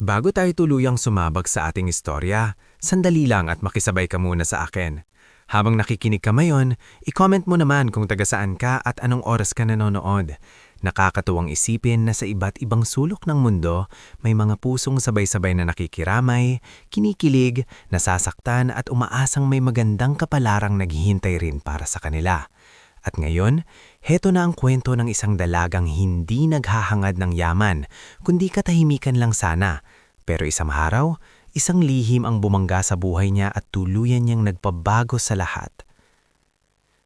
Bago tayo tuluyang sumabak sa ating istorya, sandali lang at makisabay ka muna sa akin. Habang nakikinig ka ngayon, i-comment mo naman kung taga saan ka at anong oras ka nanonood. Nakakatuwang isipin na sa iba't ibang sulok ng mundo, may mga pusong sabay-sabay na nakikiramay, kinikilig, nasasaktan at umaasang may magandang kapalarang naghihintay rin para sa kanila. At ngayon, heto na ang kwento ng isang dalagang hindi naghahangad ng yaman, kundi katahimikan lang sana. Pero isang araw, isang lihim ang bumangga sa buhay niya at tuluyan niyang nagpabago sa lahat.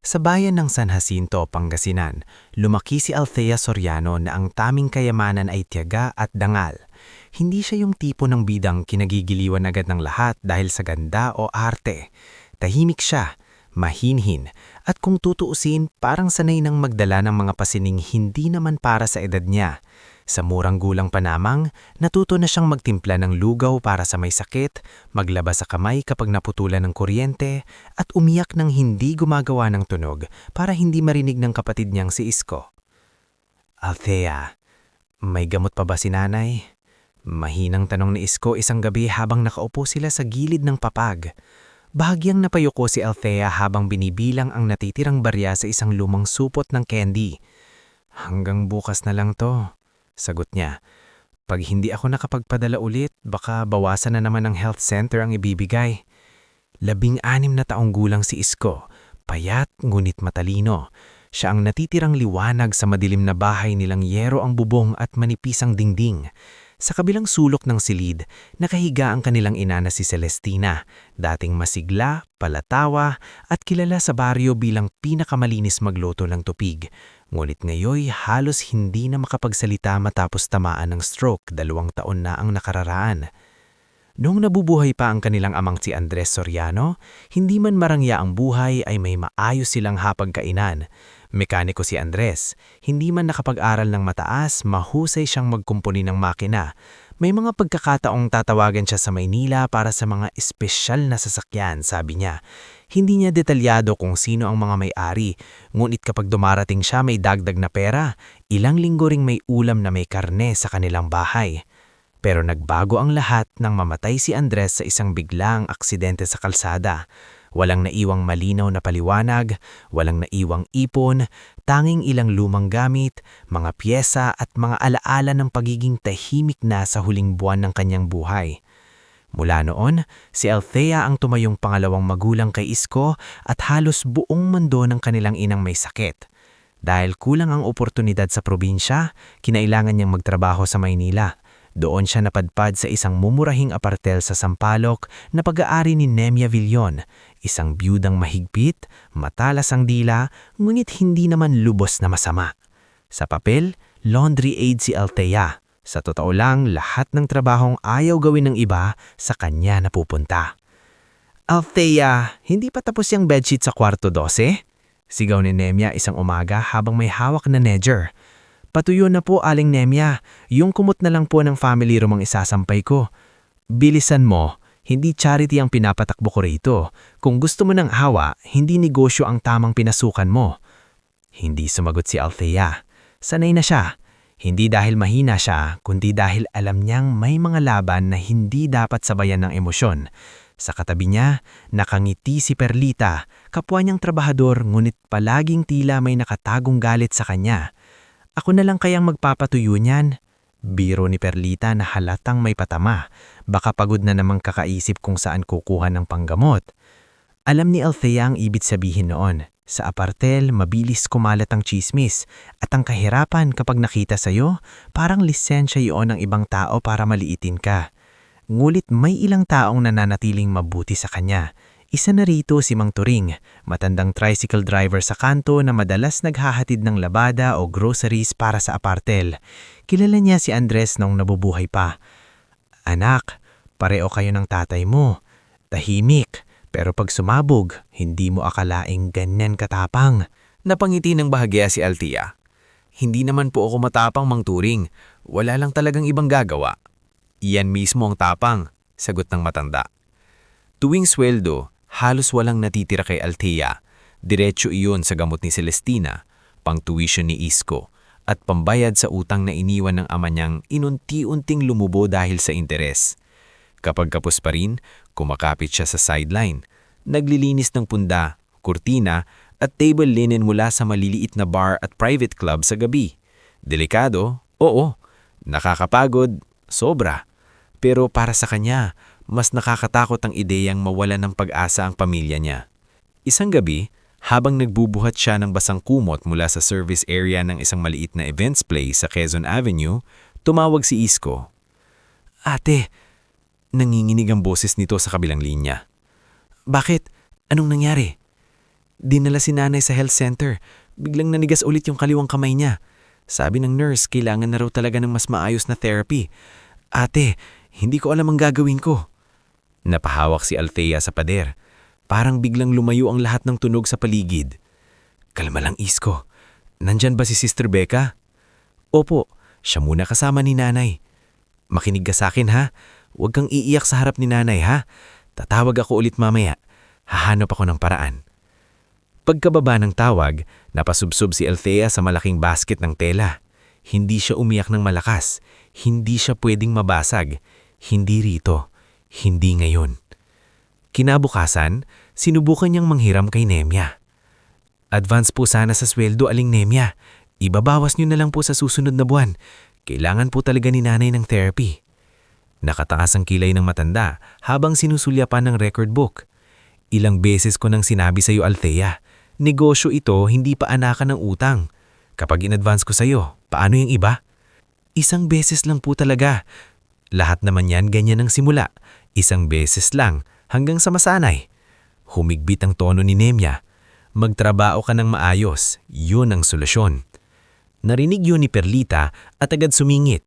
Sa bayan ng San Jacinto, Pangasinan, lumaki si Althea Soriano na ang taming kayamanan ay tiyaga at dangal. Hindi siya yung tipo ng bidang kinagigiliwan agad ng lahat dahil sa ganda o arte. Tahimik siya, mahinhin, at kung tutuusin, parang sanay ng magdala ng mga pasining hindi naman para sa edad niya. Sa murang gulang pa namang, natuto na siyang magtimpla ng lugaw para sa may sakit, maglaba sa kamay kapag naputulan ng kuryente, at umiyak ng hindi gumagawa ng tunog para hindi marinig ng kapatid niyang si Isko. "Althea, may gamot pa ba si nanay?" Mahinang tanong ni Isko isang gabi habang nakaupo sila sa gilid ng papag. Bahagyang napayuko si Althea habang binibilang ang natitirang barya sa isang lumang supot ng candy. "Hanggang bukas na lang to," sagot niya. "Pag hindi ako nakapagpadala ulit, baka bawasan na naman ng health center ang ibibigay." 16 na taong gulang si Isko, payat ngunit matalino. Siya ang natitirang liwanag sa madilim na bahay nilang yero ang bubong at manipisang dingding. Sa kabilang sulok ng silid, nakahiga ang kanilang ina na si Celestina, dating masigla, palatawa at kilala sa baryo bilang pinakamalinis magluto ng tupig. Ngunit ngayoy halos hindi na makapagsalita matapos tamaan ng stroke 2 taon na ang nakararaan. Noong nabubuhay pa ang kanilang amang si Andres Soriano, hindi man marangya ang buhay ay may maayos silang hapagkainan. Mekaniko si Andres, hindi man nakapag-aral ng mataas, mahusay siyang magkumpuni ng makina. May mga pagkakataong tatawagan siya sa Maynila para sa mga espesyal na sasakyan, sabi niya. Hindi niya detalyado kung sino ang mga may-ari, ngunit kapag dumarating siya may dagdag na pera, ilang linggo ring may ulam na may karne sa kanilang bahay. Pero nagbago ang lahat nang mamatay si Andres sa isang biglaang aksidente sa kalsada. Walang naiwang malinaw na paliwanag, walang naiwang ipon, tanging ilang lumang gamit, mga piyesa at mga alaala ng pagiging tahimik na sa huling buwan ng kanyang buhay. Mula noon, si Althea ang tumayong pangalawang magulang kay Isko at halos buong mundo ng kanilang inang may sakit. Dahil kulang ang oportunidad sa probinsya, kinailangan niyang magtrabaho sa Maynila. Doon siya napadpad sa isang mumurahing apartel sa Sampaloc na pag-aari ni Nemia Villon, isang biyudang mahigpit, matalas ang dila, ngunit hindi naman lubos na masama. Sa papel, laundry aide si Althea. Sa totoo lang, lahat ng trabahong ayaw gawin ng iba, sa kanya napupunta. "Althea, hindi pa tapos yung bedsheet sa kwarto 12?" Sigaw ni Nemia isang umaga habang may hawak na nedger. "Patuyo na po, Aling Nemia. Yung kumot na lang po ng family room ang isasampay ko." "Bilisan mo, hindi charity ang pinapatakbo ko rito. Kung gusto mo ng hawa, hindi negosyo ang tamang pinasukan mo." Hindi sumagot si Althea. Sanay na siya. Hindi dahil mahina siya, kundi dahil alam niyang may mga laban na hindi dapat sabayan ng emosyon. Sa katabi niya, nakangiti si Perlita, kapwa niyang trabahador ngunit palaging tila may nakatagong galit sa kanya. "Ako na lang kayang magpapatuyo niyan?" Biro ni Perlita na halatang may patama. Baka pagod na namang kakaisip kung saan kukuha ng panggamot. Alam ni Althea ang ibig sabihin noon. Sa apartel, mabilis kumalat ang chismis. At ang kahirapan kapag nakita sa'yo, parang lisensya iyon ng ibang tao para maliitin ka. Ngulit may ilang taong nananatiling mabuti sa kanya. Isa na rito si Mang Turing, matandang tricycle driver sa kanto na madalas naghahatid ng labada o groceries para sa apartel. Kilala niya si Andres nung nabubuhay pa. "Anak, pareo kayo ng tatay mo. Tahimik, pero pag sumabog, hindi mo akalaing ganyan katapang." Napangiti ng bahagya si Althea. "Hindi naman po ako matapang, Mang Turing. Wala lang talagang ibang gagawa." "Iyan mismo ang tapang," sagot ng matanda. Tuwing sweldo, halos walang natitira kay Althea. Diretso iyon sa gamot ni Celestina, pang tuition ni Isko, at pambayad sa utang na iniwan ng ama niyang inunti-unting lumubo dahil sa interes. Kapag kapos pa rin, kumakapit siya sa sideline. Naglilinis ng punda, kurtina at table linen mula sa maliliit na bar at private club sa gabi. Delikado? Oo. Nakakapagod? Sobra. Pero para sa kanya, mas nakakatakot ang ideyang mawalan ng pag-asa ang pamilya niya. Isang gabi, habang nagbubuhat siya ng basang kumot mula sa service area ng isang maliit na events place sa Quezon Avenue, tumawag si Isko. Ate, nanginginig ang boses nito sa kabilang linya. Bakit? Anong nangyari? Dinala si nanay sa health center. Biglang nanigas ulit yung kaliwang kamay niya. Sabi ng nurse, kailangan na raw talaga ng mas maayos na therapy. Ate, hindi ko alam ang gagawin ko. Napahawak si Althea sa pader. Parang biglang lumayo ang lahat ng tunog sa paligid. Kalma lang, Isko. Nandyan ba si Sister Becca? Opo, siya muna kasama ni nanay. Makinig ka sa akin ha. Huwag kang iiyak sa harap ni nanay ha. Tatawag ako ulit mamaya. Hahanap ako ng paraan. Pagkababa ng tawag, napasubsob si Althea sa malaking basket ng tela. Hindi siya umiyak ng malakas. Hindi siya pwedeng mabasag. Hindi rito. Hindi ngayon. Kinabukasan, sinubukan niyang manghiram kay Nemya. Advance po sana sa sweldo, Aling Nemya. Ibabawas niyo na lang po sa susunod na buwan. Kailangan po talaga ni nanay ng therapy. Nakataas ang kilay ng matanda habang sinusulyapan ng record book. Ilang beses ko nang sinabi sa iyo, Althea, negosyo ito, hindi pa anakan ng utang. Kapag in-advance ko sa iyo, paano yung iba? Isang beses lang po talaga. Lahat naman yan ganyan ang simula. Isang beses lang. Hanggang sa masanay. Humigbit ang tono ni Nemya. Magtrabaho ka ng maayos, yun ang solusyon. Narinig yun ni Perlita at agad sumingit.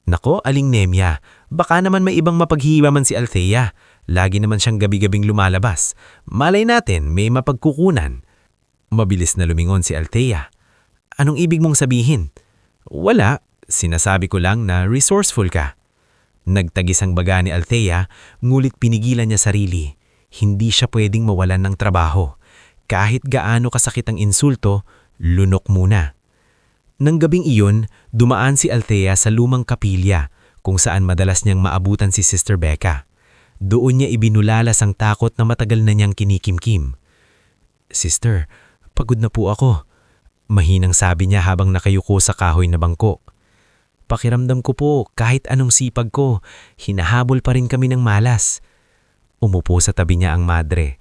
Nako, Aling Nemya, baka naman may ibang mapaghihiwaman si Althea. Lagi naman siyang gabi-gabing lumalabas. Malay natin, may mapagkukunan. Mabilis na lumingon si Althea. Anong ibig mong sabihin? Wala, sinasabi ko lang na resourceful ka. Nagtagis ang baga ni Althea, ngulit pinigilan niya sarili. Hindi siya pwedeng mawalan ng trabaho. Kahit gaano kasakit ang insulto, lunok muna. Nang gabing iyon, dumaan si Althea sa lumang kapilya kung saan madalas niyang maabutan si Sister Becca. Doon niya ibinulalas ang takot na matagal na niyang kinikimkim. Sister, pagod na po ako. Mahinang sabi niya habang nakayuko sa kahoy na bangko. Pakiramdam ko po, kahit anong sipag ko, hinahabol pa rin kami ng malas. Umupo sa tabi niya ang madre.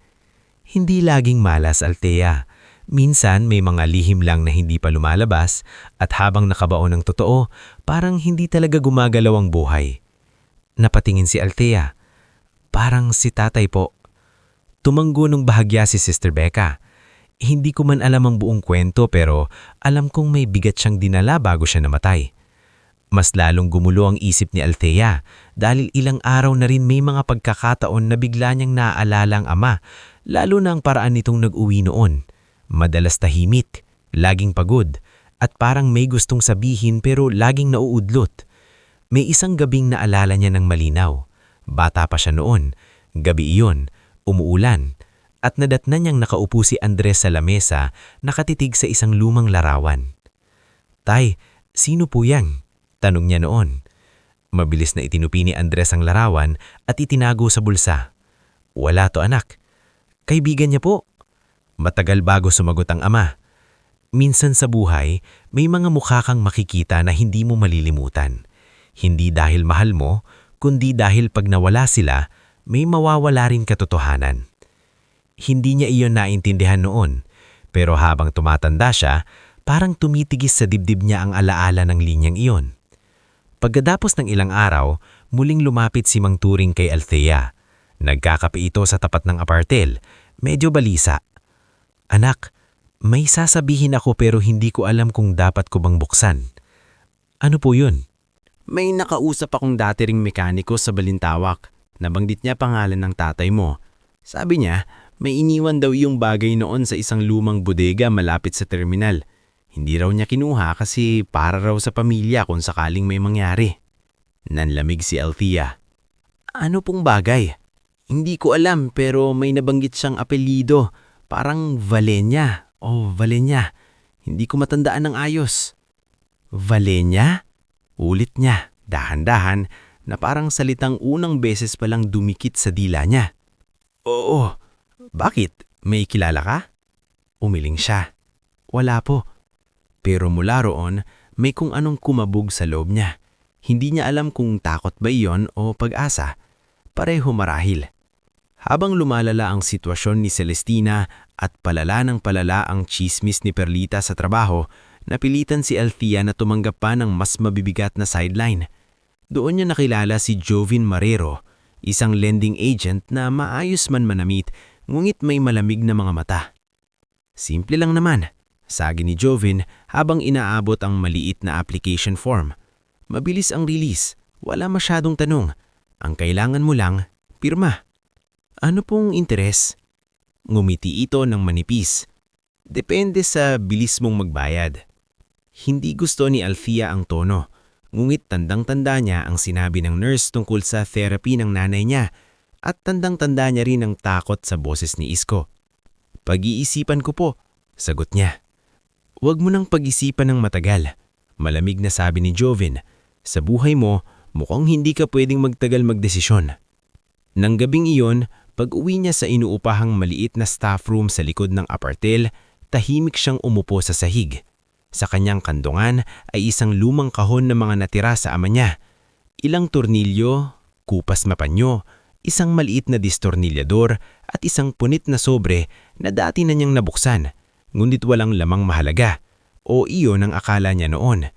Hindi laging malas, Althea. Minsan may mga lihim lang na hindi pa lumalabas at habang nakabaon ng totoo, parang hindi talaga gumagalaw ang buhay. Napatingin si Althea. Parang si tatay po. Tumanggo nung bahagya si Sister Becca. Hindi ko man alam ang buong kwento pero alam kong may bigat siyang dinala bago siya namatay. Mas lalong gumulo ang isip ni Althea dahil ilang araw na rin may mga pagkakataon na bigla niyang naaalala ang ama, lalo na ang paraan nitong nag-uwi noon. Madalas tahimik, laging pagod, at parang may gustong sabihin pero laging nauudlot. May isang gabing naalala niya ng malinaw. Bata pa siya noon, gabi iyon, umuulan, at nadatnan niyang nakaupo si Andres sa lamesa, nakatitig sa isang lumang larawan. Tay, sino po yan? Tanong niya noon. Mabilis na itinupi ni Andres ang larawan at itinago sa bulsa. Wala to anak. Kaibigan niya po. Matagal bago sumagot ang ama. Minsan sa buhay, may mga mukha kang makikita na hindi mo malilimutan. Hindi dahil mahal mo, kundi dahil pag nawala sila, may mawawala rin katotohanan. Hindi niya iyon naintindihan noon, pero habang tumatanda siya, parang tumitigis sa dibdib niya ang alaala ng linyang iyon. Pagkatapos ng ilang araw, muling lumapit si Mang Turing kay Althea. Nagkakape ito sa tapat ng apartel, medyo balisa. Anak, may sasabihin ako pero hindi ko alam kung dapat ko bang buksan. Ano po yun? May nakausap akong dati ring mekaniko sa Balintawak. Nabanggit niya pangalan ng tatay mo. Sabi niya, may iniwan daw yung bagay noon sa isang lumang bodega malapit sa terminal. Hindi raw niya kinuha kasi para raw sa pamilya kung sakaling may mangyari. Nanlamig si Althea. Ano pong bagay? Hindi ko alam pero may nabanggit siyang apelyido. Parang Valenya o Valenya. Hindi ko matandaan ng ayos. Valenya? Ulit niya, dahan-dahan, na parang salitang unang beses palang dumikit sa dila niya. Oo. Bakit? May kilala ka? Umiling siya. Wala po. Pero mula roon, may kung anong kumabog sa loob niya. Hindi niya alam kung takot ba iyon o pag-asa. Pareho marahil. Habang lumalala ang sitwasyon ni Celestina at palala ng palala ang tsismis ni Perlita sa trabaho, napilitan si Althea na tumanggap pa ng mas mabibigat na sideline. Doon niya nakilala si Jovin Marrero, isang lending agent na maayos man manamit ngunit may malamig na mga mata. Simple lang naman, sagi ni Jovin habang inaabot ang maliit na application form. Mabilis ang release, wala masyadong tanong. Ang kailangan mo lang, pirma. Ano pong interes? Ngumiti ito ng manipis. Depende sa bilis mong magbayad. Hindi gusto ni Althea ang tono, ngunit tandang-tanda niya ang sinabi ng nurse tungkol sa therapy ng nanay niya at tandang-tanda niya rin ang takot sa boses ni Isko. Pag-iisipan ko po, sagot niya. Huwag mo nang pag-isipan ng matagal. Malamig na sabi ni Jovin. Sa buhay mo, mukhang hindi ka pwedeng magtagal magdesisyon. Nang gabing iyon, pag-uwi niya sa inuupahang maliit na staff room sa likod ng apartel, tahimik siyang umupo sa sahig. Sa kanyang kandungan ay isang lumang kahon na mga natira sa ama niya. Ilang tornilyo, kupas mapanyo, isang maliit na distornilyador at isang punit na sobre na dati na niyang nabuksan, ngunit walang lamang mahalaga, o iyon ang akala niya noon.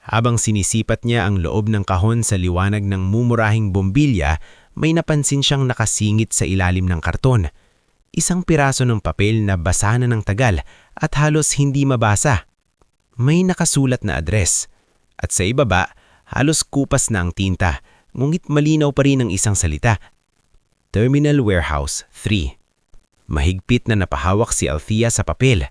Habang sinisipat niya ang loob ng kahon sa liwanag ng mumurahing bombilya, may napansin siyang nakasingit sa ilalim ng karton. Isang piraso ng papel na basa na ng tagal at halos hindi mabasa. May nakasulat na address. At sa ibaba, halos kupas na ang tinta, ngunit malinaw pa rin ang isang salita. Terminal Warehouse 3. Mahigpit na napahawak si Althea sa papel.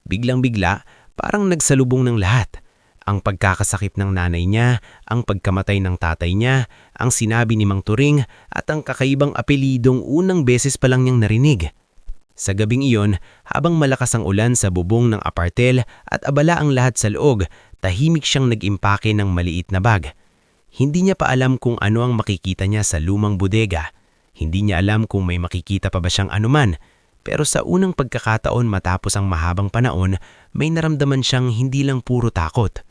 Biglang-bigla, parang nagsalubong ng lahat. Ang pagkakasakit ng nanay niya, ang pagkamatay ng tatay niya, ang sinabi ni Mang Turing at ang kakaibang apelidong unang beses pa lang niyang narinig. Sa gabing iyon, habang malakas ang ulan sa bubong ng apartel at abala ang lahat sa loob, tahimik siyang nag-impake ng maliit na bag. Hindi niya pa alam kung ano ang makikita niya sa lumang bodega. Hindi niya alam kung may makikita pa ba siyang anuman. Pero sa unang pagkakataon matapos ang mahabang panahon, may naramdaman siyang hindi lang puro takot.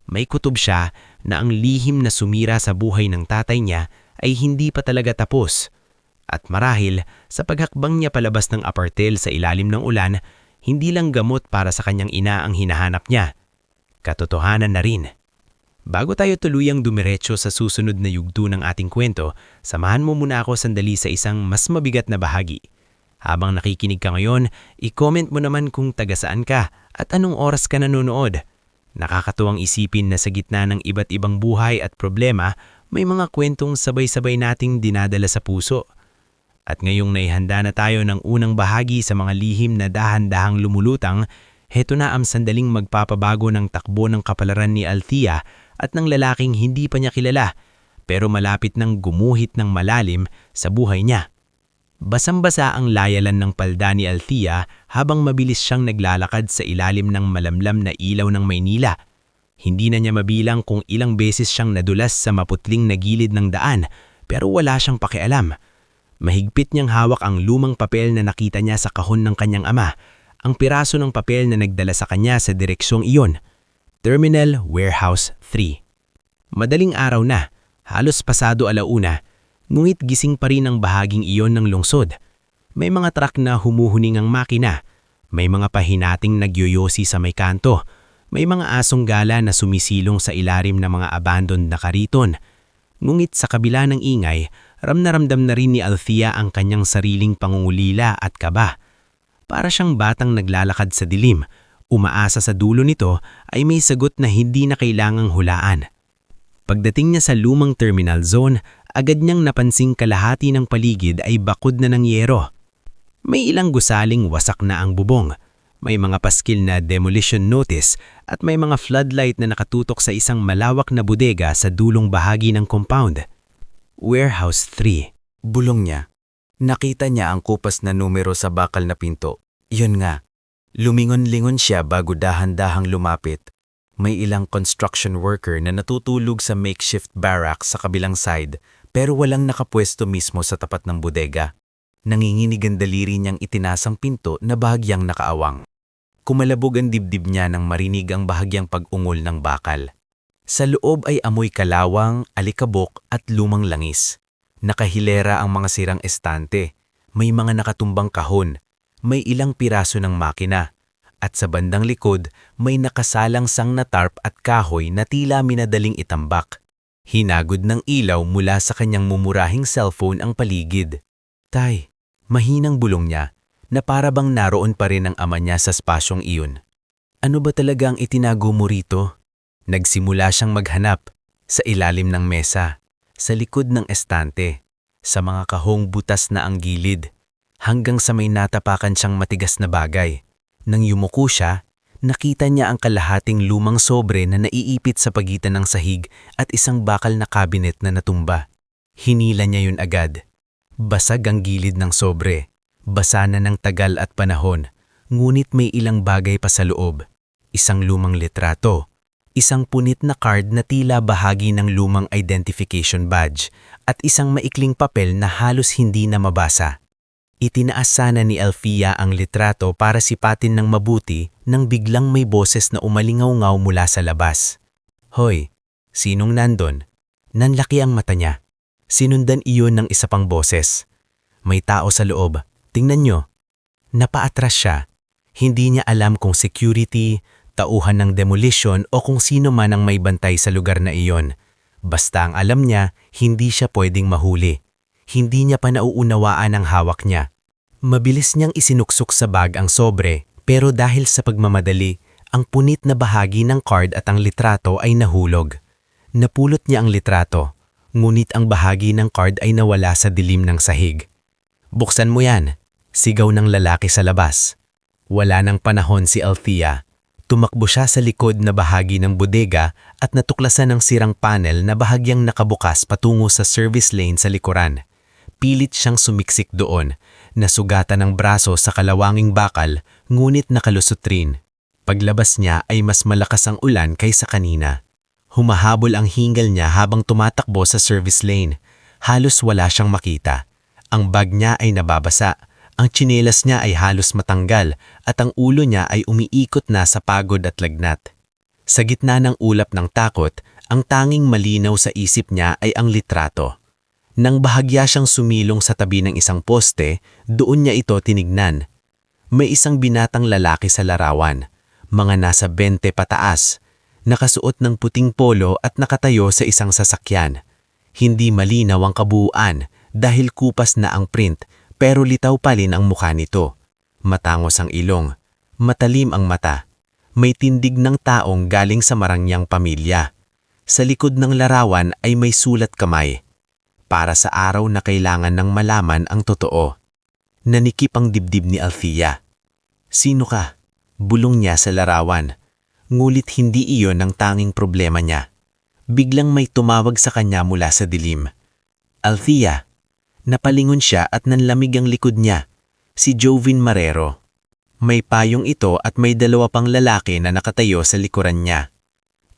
May kutob siya na ang lihim na sumira sa buhay ng tatay niya ay hindi pa talaga tapos. At marahil, sa paghakbang niya palabas ng apartel sa ilalim ng ulan, hindi lang gamot para sa kanyang ina ang hinahanap niya. Katotohanan na rin. Bago tayo tuluyang dumiretso sa susunod na yugto ng ating kwento, samahan mo muna ako sandali sa isang mas mabigat na bahagi. Habang nakikinig ka ngayon, i-comment mo naman kung taga saan ka at anong oras ka nanonood. Nakakatuwang isipin na sa gitna ng iba't ibang buhay at problema, may mga kwentong sabay-sabay nating dinadala sa puso. At ngayong naihanda na tayo ng unang bahagi sa mga lihim na dahan-dahang lumulutang, heto na ang sandaling magpapabago ng takbo ng kapalaran ni Althea at ng lalaking hindi pa niya kilala, pero malapit nang gumuhit ng malalim sa buhay niya. Basang-basa ang layalan ng palda ni Althea habang mabilis siyang naglalakad sa ilalim ng malamlam na ilaw ng Maynila. Hindi na niya mabilang kung ilang beses siyang nadulas sa maputling na gilid ng daan, pero wala siyang pakialam. Mahigpit niyang hawak ang lumang papel na nakita niya sa kahon ng kanyang ama, ang piraso ng papel na nagdala sa kanya sa direksyong iyon. Terminal Warehouse 3. Madaling araw na, halos pasado alauna, ngunit gising pa rin ang bahaging iyon ng lungsod. May mga truck na humuhuning ang makina, may mga pahinating nagyoyosi sa may kanto, may mga asong gala na sumisilong sa ilalim ng mga abandoned na kariton. Ngunit sa kabila ng ingay, ramdam na rin ni Althea ang kanyang sariling pangungulila at kaba. Para siyang batang naglalakad sa dilim, umaasa sa dulo nito ay may sagot na hindi na kailangang hulaan. Pagdating niya sa lumang terminal zone, agad niyang napansing kalahati ng paligid ay bakod na ng yero. May ilang gusaling wasak na ang bubong, may mga paskil na demolition notice at may mga floodlight na nakatutok sa isang malawak na bodega sa dulong bahagi ng compound. Warehouse 3. Bulong niya. Nakita niya ang kupas na numero sa bakal na pinto. Yun nga. Lumingon-lingon siya bago dahan-dahang lumapit. May ilang construction worker na natutulog sa makeshift barracks sa kabilang side pero walang nakapwesto mismo sa tapat ng bodega. Nanginginig ang daliri niyang itinasang pinto na bahagyang nakaawang. Kumalabog ang dibdib niya nang marinig ang bahagyang pag-ungol ng bakal. Sa loob ay amoy kalawang, alikabok at lumang langis. Nakahilera ang mga sirang estante, may mga nakatumbang kahon, may ilang piraso ng makina. At sa bandang likod, may nakasalang sang na tarp at kahoy na tila minadaling itambak. Hinagod ng ilaw mula sa kanyang mumurahing cellphone ang paligid. Tay, mahinang bulong niya, na para bang naroon pa rin ang ama niya sa spasyong iyon. Ano ba talaga ang itinago mo rito? Nagsimula siyang maghanap, sa ilalim ng mesa, sa likod ng estante, sa mga kahong butas na ang gilid, hanggang sa may natapakan siyang matigas na bagay. Nang yumuko siya, nakita niya ang kalahating lumang sobre na naiipit sa pagitan ng sahig at isang bakal na kabinet na natumba. Hinila niya yun agad. Basag ang gilid ng sobre, basa na ng tagal at panahon, ngunit may ilang bagay pa sa loob. Isang lumang litrato, isang punit na card na tila bahagi ng lumang identification badge, at isang maikling papel na halos hindi na mabasa. Itinaas sana ni Alfia ang litrato para sipatin ng mabuti nang biglang may boses na umalingaw-ngaw mula sa labas. Hoy, sinong nandon? Nanlaki ang mata niya. Sinundan iyon ng isa pang boses. May tao sa loob, tingnan nyo. Napaatras siya. Hindi niya alam kung security, tauhan ng demolition o kung sino man ang may bantay sa lugar na iyon. Basta ang alam niya, hindi siya pwedeng mahuli. Hindi niya pa nauunawaan ang hawak niya. Mabilis niyang isinuksok sa bag ang sobre, pero dahil sa pagmamadali, ang punit na bahagi ng card at ang litrato ay nahulog. Napulot niya ang litrato, ngunit ang bahagi ng card ay nawala sa dilim ng sahig. Buksan mo yan, sigaw ng lalaki sa labas. Wala ng panahon si Althea. Tumakbo siya sa likod na bahagi ng bodega at natuklasan ng sirang panel na bahagyang nakabukas patungo sa service lane sa likuran. Pilit siyang sumiksik doon, nasugatan ng braso sa kalawanging bakal, ngunit nakalusot rin. Paglabas niya ay mas malakas ang ulan kaysa kanina. Humahabol ang hingal niya habang tumatakbo sa service lane. Halos wala siyang makita. Ang bag niya ay nababasa, ang tsinelas niya ay halos matanggal, at ang ulo niya ay umiikot na sa pagod at lagnat. Sa gitna ng ulap ng takot, ang tanging malinaw sa isip niya ay ang litrato. Nang bahagya siyang sumilong sa tabi ng isang poste, doon niya ito tinignan. May isang binatang lalaki sa larawan, mga nasa 20 pataas, nakasuot ng puting polo at nakatayo sa isang sasakyan. Hindi malinaw ang kabuuan dahil kupas na ang print, pero litaw pa rin ang mukha nito. Matangos ang ilong, matalim ang mata. May tindig ng taong galing sa marangyang pamilya. Sa likod ng larawan ay may sulat kamay. Para sa araw na kailangan ng malaman ang totoo. Nanikip ang dibdib ni Althea. Sino ka? Bulong niya sa larawan. Ngulit hindi iyon ang tanging problema niya. Biglang may tumawag sa kanya mula sa dilim. Althea. Napalingon siya at nanlamig ang likod niya. Si Jovin Marrero. May payong ito at may dalawa pang lalaki na nakatayo sa likuran niya.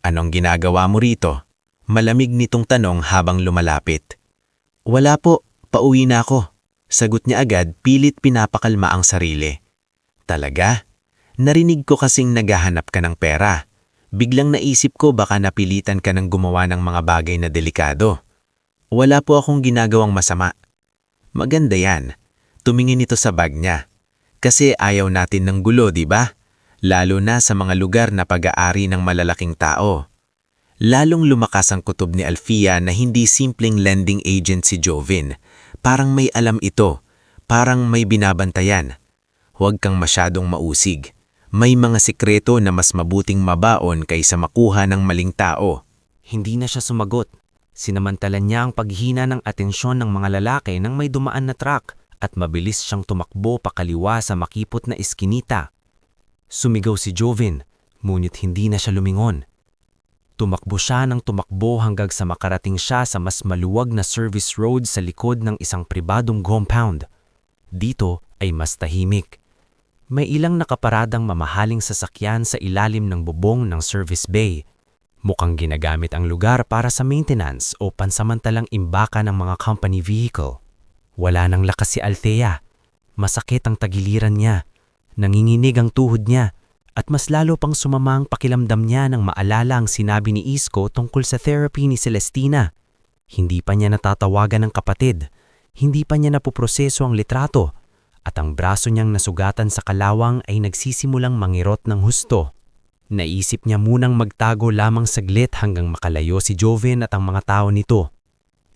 Anong ginagawa mo rito? Malamig nitong tanong habang lumalapit. Wala po, pauwi na ako. Sagot niya agad, pilit pinapakalma ang sarili. Talaga? Narinig ko kasing naghahanap ka ng pera. Biglang naisip ko baka napilitan ka ng gumawa ng mga bagay na delikado. Wala po akong ginagawang masama. Maganda yan. Tumingin ito sa bag niya. Kasi ayaw natin ng gulo, di ba? Lalo na sa mga lugar na pag-aari ng malalaking tao. Lalong lumakas ang kutob ni Alfia na hindi simpleng lending agent si Jovin. Parang may alam ito, parang may binabantayan. Huwag kang masyadong mausig. May mga sikreto na mas mabuting mabaon kaysa makuha ng maling tao. Hindi na siya sumagot. Sinamantalan niya ang paghina ng atensyon ng mga lalaki nang may dumaan na truck at mabilis siyang tumakbo pakaliwa sa makipot na iskinita. Sumigaw si Jovin, ngunit hindi na siya lumingon. Tumakbo siya ng tumakbo hanggang sa makarating siya sa mas maluwag na service road sa likod ng isang pribadong compound. Dito ay mas tahimik. May ilang nakaparadang mamahaling sasakyan sa ilalim ng bubong ng service bay. Mukhang ginagamit ang lugar para sa maintenance o pansamantalang imbaka ng mga company vehicle. Wala nang lakas si Althea. Masakit ang tagiliran niya. Nanginginig ang tuhod niya. At mas lalo pang sumama ang pakiramdam niya nang maalala ang sinabi ni Isko tungkol sa therapy ni Celestina. Hindi pa niya natatawagan ng kapatid. Hindi pa niya napuproseso ang litrato. At ang braso niyang nasugatan sa kalawang ay nagsisimulang mangirot ng husto. Naisip niya munang magtago lamang saglit hanggang makalayo si Joven at ang mga tao nito.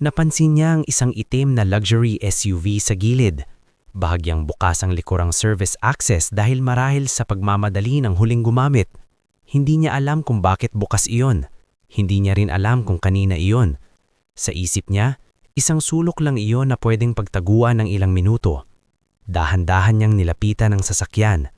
Napansin niya ang isang itim na luxury SUV sa gilid. Bahagyang bukas ang likurang service access dahil marahil sa pagmamadali ng huling gumamit. Hindi niya alam kung bakit bukas iyon. Hindi niya rin alam kung kanina iyon. Sa isip niya, isang sulok lang iyon na pwedeng pagtaguan ng ilang minuto. Dahan-dahan niyang nilapitan ang sasakyan.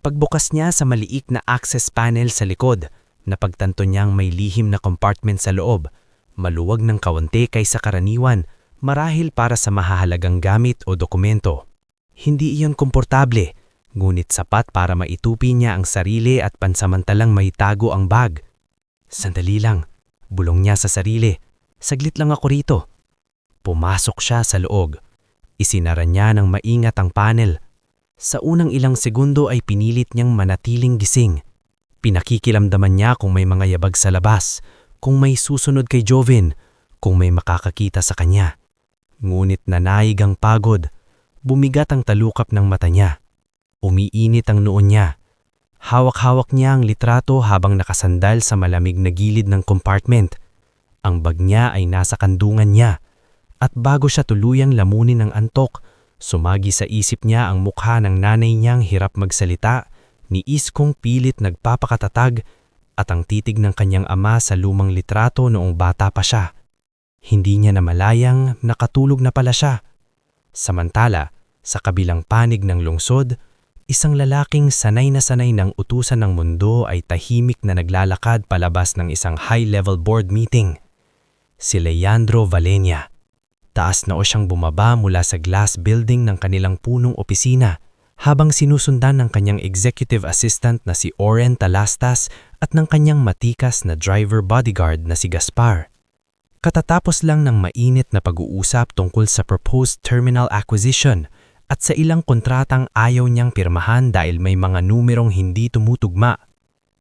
Pagbukas niya sa maliit na access panel sa likod, napagtanto niyang may lihim na compartment sa loob, maluwag ng kaunti kaysa karaniwan, marahil para sa mahahalagang gamit o dokumento. Hindi iyon komportable, ngunit sapat para maitupi niya ang sarili at pansamantalang maitago ang bag. Sandali lang, bulong niya sa sarili. Saglit lang ako rito. Pumasok siya sa loob. Isinara niya ng maingat ang panel. Sa unang ilang segundo ay pinilit niyang manatiling gising. Pinakikilamdaman niya kung may mga yabag sa labas, kung may susunod kay Joven, kung may makakakita sa kanya. Ngunit nanaig ang pagod. Bumigat ang talukap ng mata niya. Umiinit ang noon niya. Hawak-hawak niya ang litrato habang nakasandal sa malamig na gilid ng compartment. Ang bag niya ay nasa kandungan niya. At bago siya tuluyang lamunin ng antok, sumagi sa isip niya ang mukha ng nanay niyang hirap magsalita, ni Iskong pilit nagpapakatatag, at ang titig ng kanyang ama sa lumang litrato noong bata pa siya. Hindi niya namalayang nakatulog na pala siya. Samantala, sa kabilang panig ng lungsod, isang lalaking sanay na sanay ng utusan ng mundo ay tahimik na naglalakad palabas ng isang high-level board meeting. Si Leandro Valenia. Taas na o siyang bumaba mula sa glass building ng kanilang punong opisina habang sinusundan ng kanyang executive assistant na si Oren Talastas at ng kanyang matikas na driver bodyguard na si Gaspar. Katatapos lang ng mainit na pag-uusap tungkol sa proposed terminal acquisition at sa ilang kontratang ayaw niyang pirmahan dahil may mga numerong hindi tumutugma.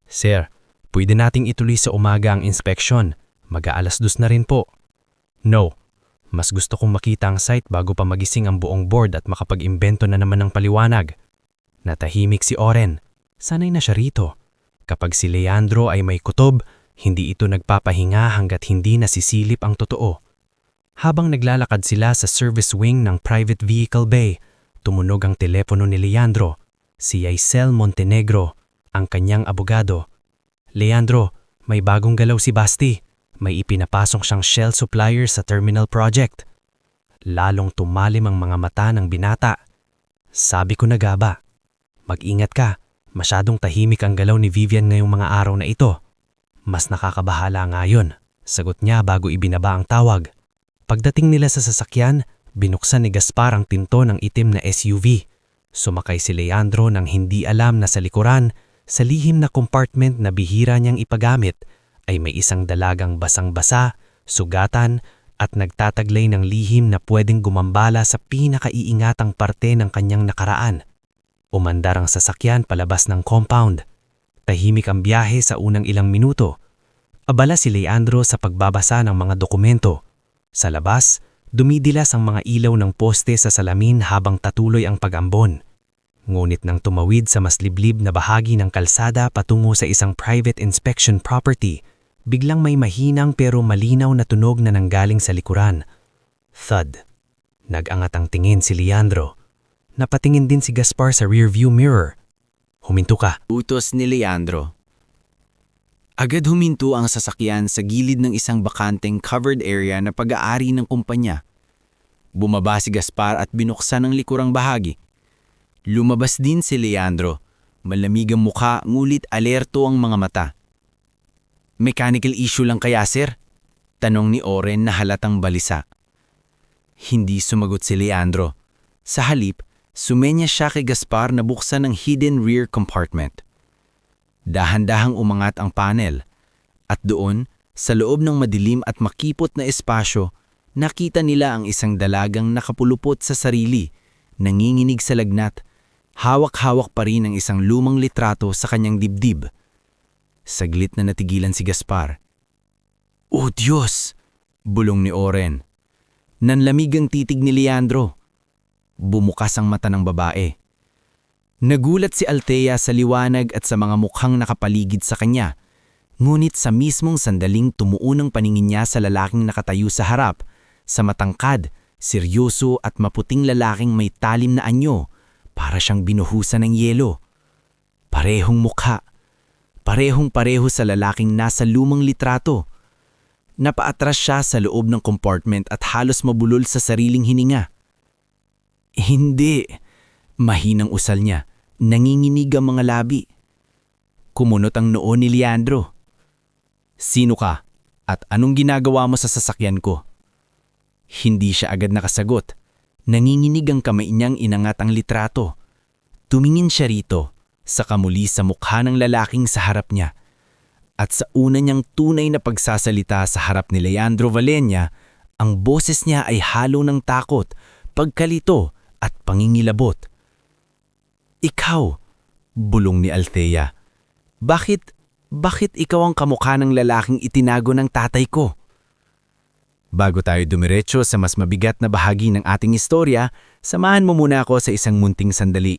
Sir, pwede nating ituloy sa umaga ang inspeksyon. Mag-aalas 2 na rin po. No. Mas gusto kong makita ang site bago pa magising ang buong board at makapag-imbento na naman ng paliwanag. Natahimik si Oren. Sanay na siya rito. Kapag si Leandro ay may kutob, hindi ito nagpapahinga hanggat hindi nasisilip ang totoo. Habang naglalakad sila sa service wing ng private vehicle bay, tumunog ang telepono ni Leandro. Si Yaisel Montenegro, ang kanyang abogado. Leandro, may bagong galaw si Basti. May ipinapasok siyang shell supplier sa terminal project. Lalong tumalim ang mga mata ng binata. Sabi ko na gaba, mag-ingat ka, masyadong tahimik ang galaw ni Vivian ngayong mga araw na ito. Mas nakakabahala ngayon, sagot niya bago ibinaba ang tawag. Pagdating nila sa sasakyan, binuksan ni Gaspar ang pinto ng itim na SUV. Sumakay si Leandro nang hindi alam na sa likuran, sa lihim na compartment na bihira niyang ipagamit, ay may isang dalagang basang-basa, sugatan, at nagtataglay ng lihim na pwedeng gumambala sa pinakaiingatang parte ng kanyang nakaraan. Umandar ang sasakyan palabas ng compound. Tahimik ang biyahe sa unang ilang minuto. Abala si Leandro sa pagbabasa ng mga dokumento. Sa labas, dumidilas ang mga ilaw ng poste sa salamin habang tatuloy ang pag-ambon. Ngunit nang tumawid sa mas liblib na bahagi ng kalsada patungo sa isang private inspection property, biglang may mahinang pero malinaw na tunog na nanggaling sa likuran. Thud. Nag-angat ang tingin si Leandro. Napatingin din si Gaspar sa rearview mirror. Huminto ka. Utos ni Leandro. Agad huminto ang sasakyan sa gilid ng isang bakanteng covered area na pag-aari ng kumpanya. Bumaba si Gaspar at binuksan ang likurang bahagi. Lumabas din si Leandro. Malamig ang mukha ngulit alerto ang mga mata. Mechanical issue lang kaya, sir? Tanong ni Oren na halatang balisa. Hindi sumagot si Leandro. Sa halip, Sumenya siya kay Gaspar na buksan ang hidden rear compartment. Dahan-dahang umangat ang panel, at doon, sa loob ng madilim at makipot na espasyo, nakita nila ang isang dalagang nakapulupot sa sarili, nanginginig sa lagnat, hawak-hawak pa rin ang isang lumang litrato sa kanyang dibdib. Saglit na natigilan si Gaspar. "Oh Diyos!" bulong ni Oren. Nanlamig ang titig ni Leandro. Bumukas ang mata ng babae. Nagulat si Althea sa liwanag at sa mga mukhang nakapaligid sa kanya. Ngunit sa mismong sandaling tumuon ang paningin niya sa lalaking nakatayo sa harap, sa matangkad, seryoso at maputing lalaking may talim na anyo, para siyang binuhusan ng yelo. Parehong mukha. Parehong-pareho sa lalaking nasa lumang litrato. Napaatras siya sa loob ng compartment at halos mabulol sa sariling hininga. "Hindi," mahinang usal niya, nanginginig ang mga labi. Kumunot ang noo ni Leandro. "Sino ka? At anong ginagawa mo sa sasakyan ko?" Hindi siya agad nakasagot. Nanginginig ang kamay niyang inangat ang litrato. Tumingin siya rito, saka muli sa mukha ng lalaking sa harap niya. At sa una niyang tunay na pagsasalita sa harap ni Leandro Valleña, ang boses niya ay halo ng takot, pagkalito at pangingilabot. "Ikaw," bulong ni Althea. Bakit ikaw ang kamukha ng lalaking itinago ng tatay ko?" Bago tayo dumiretso sa mas mabigat na bahagi ng ating istorya, samahan mo muna ako sa isang munting sandali.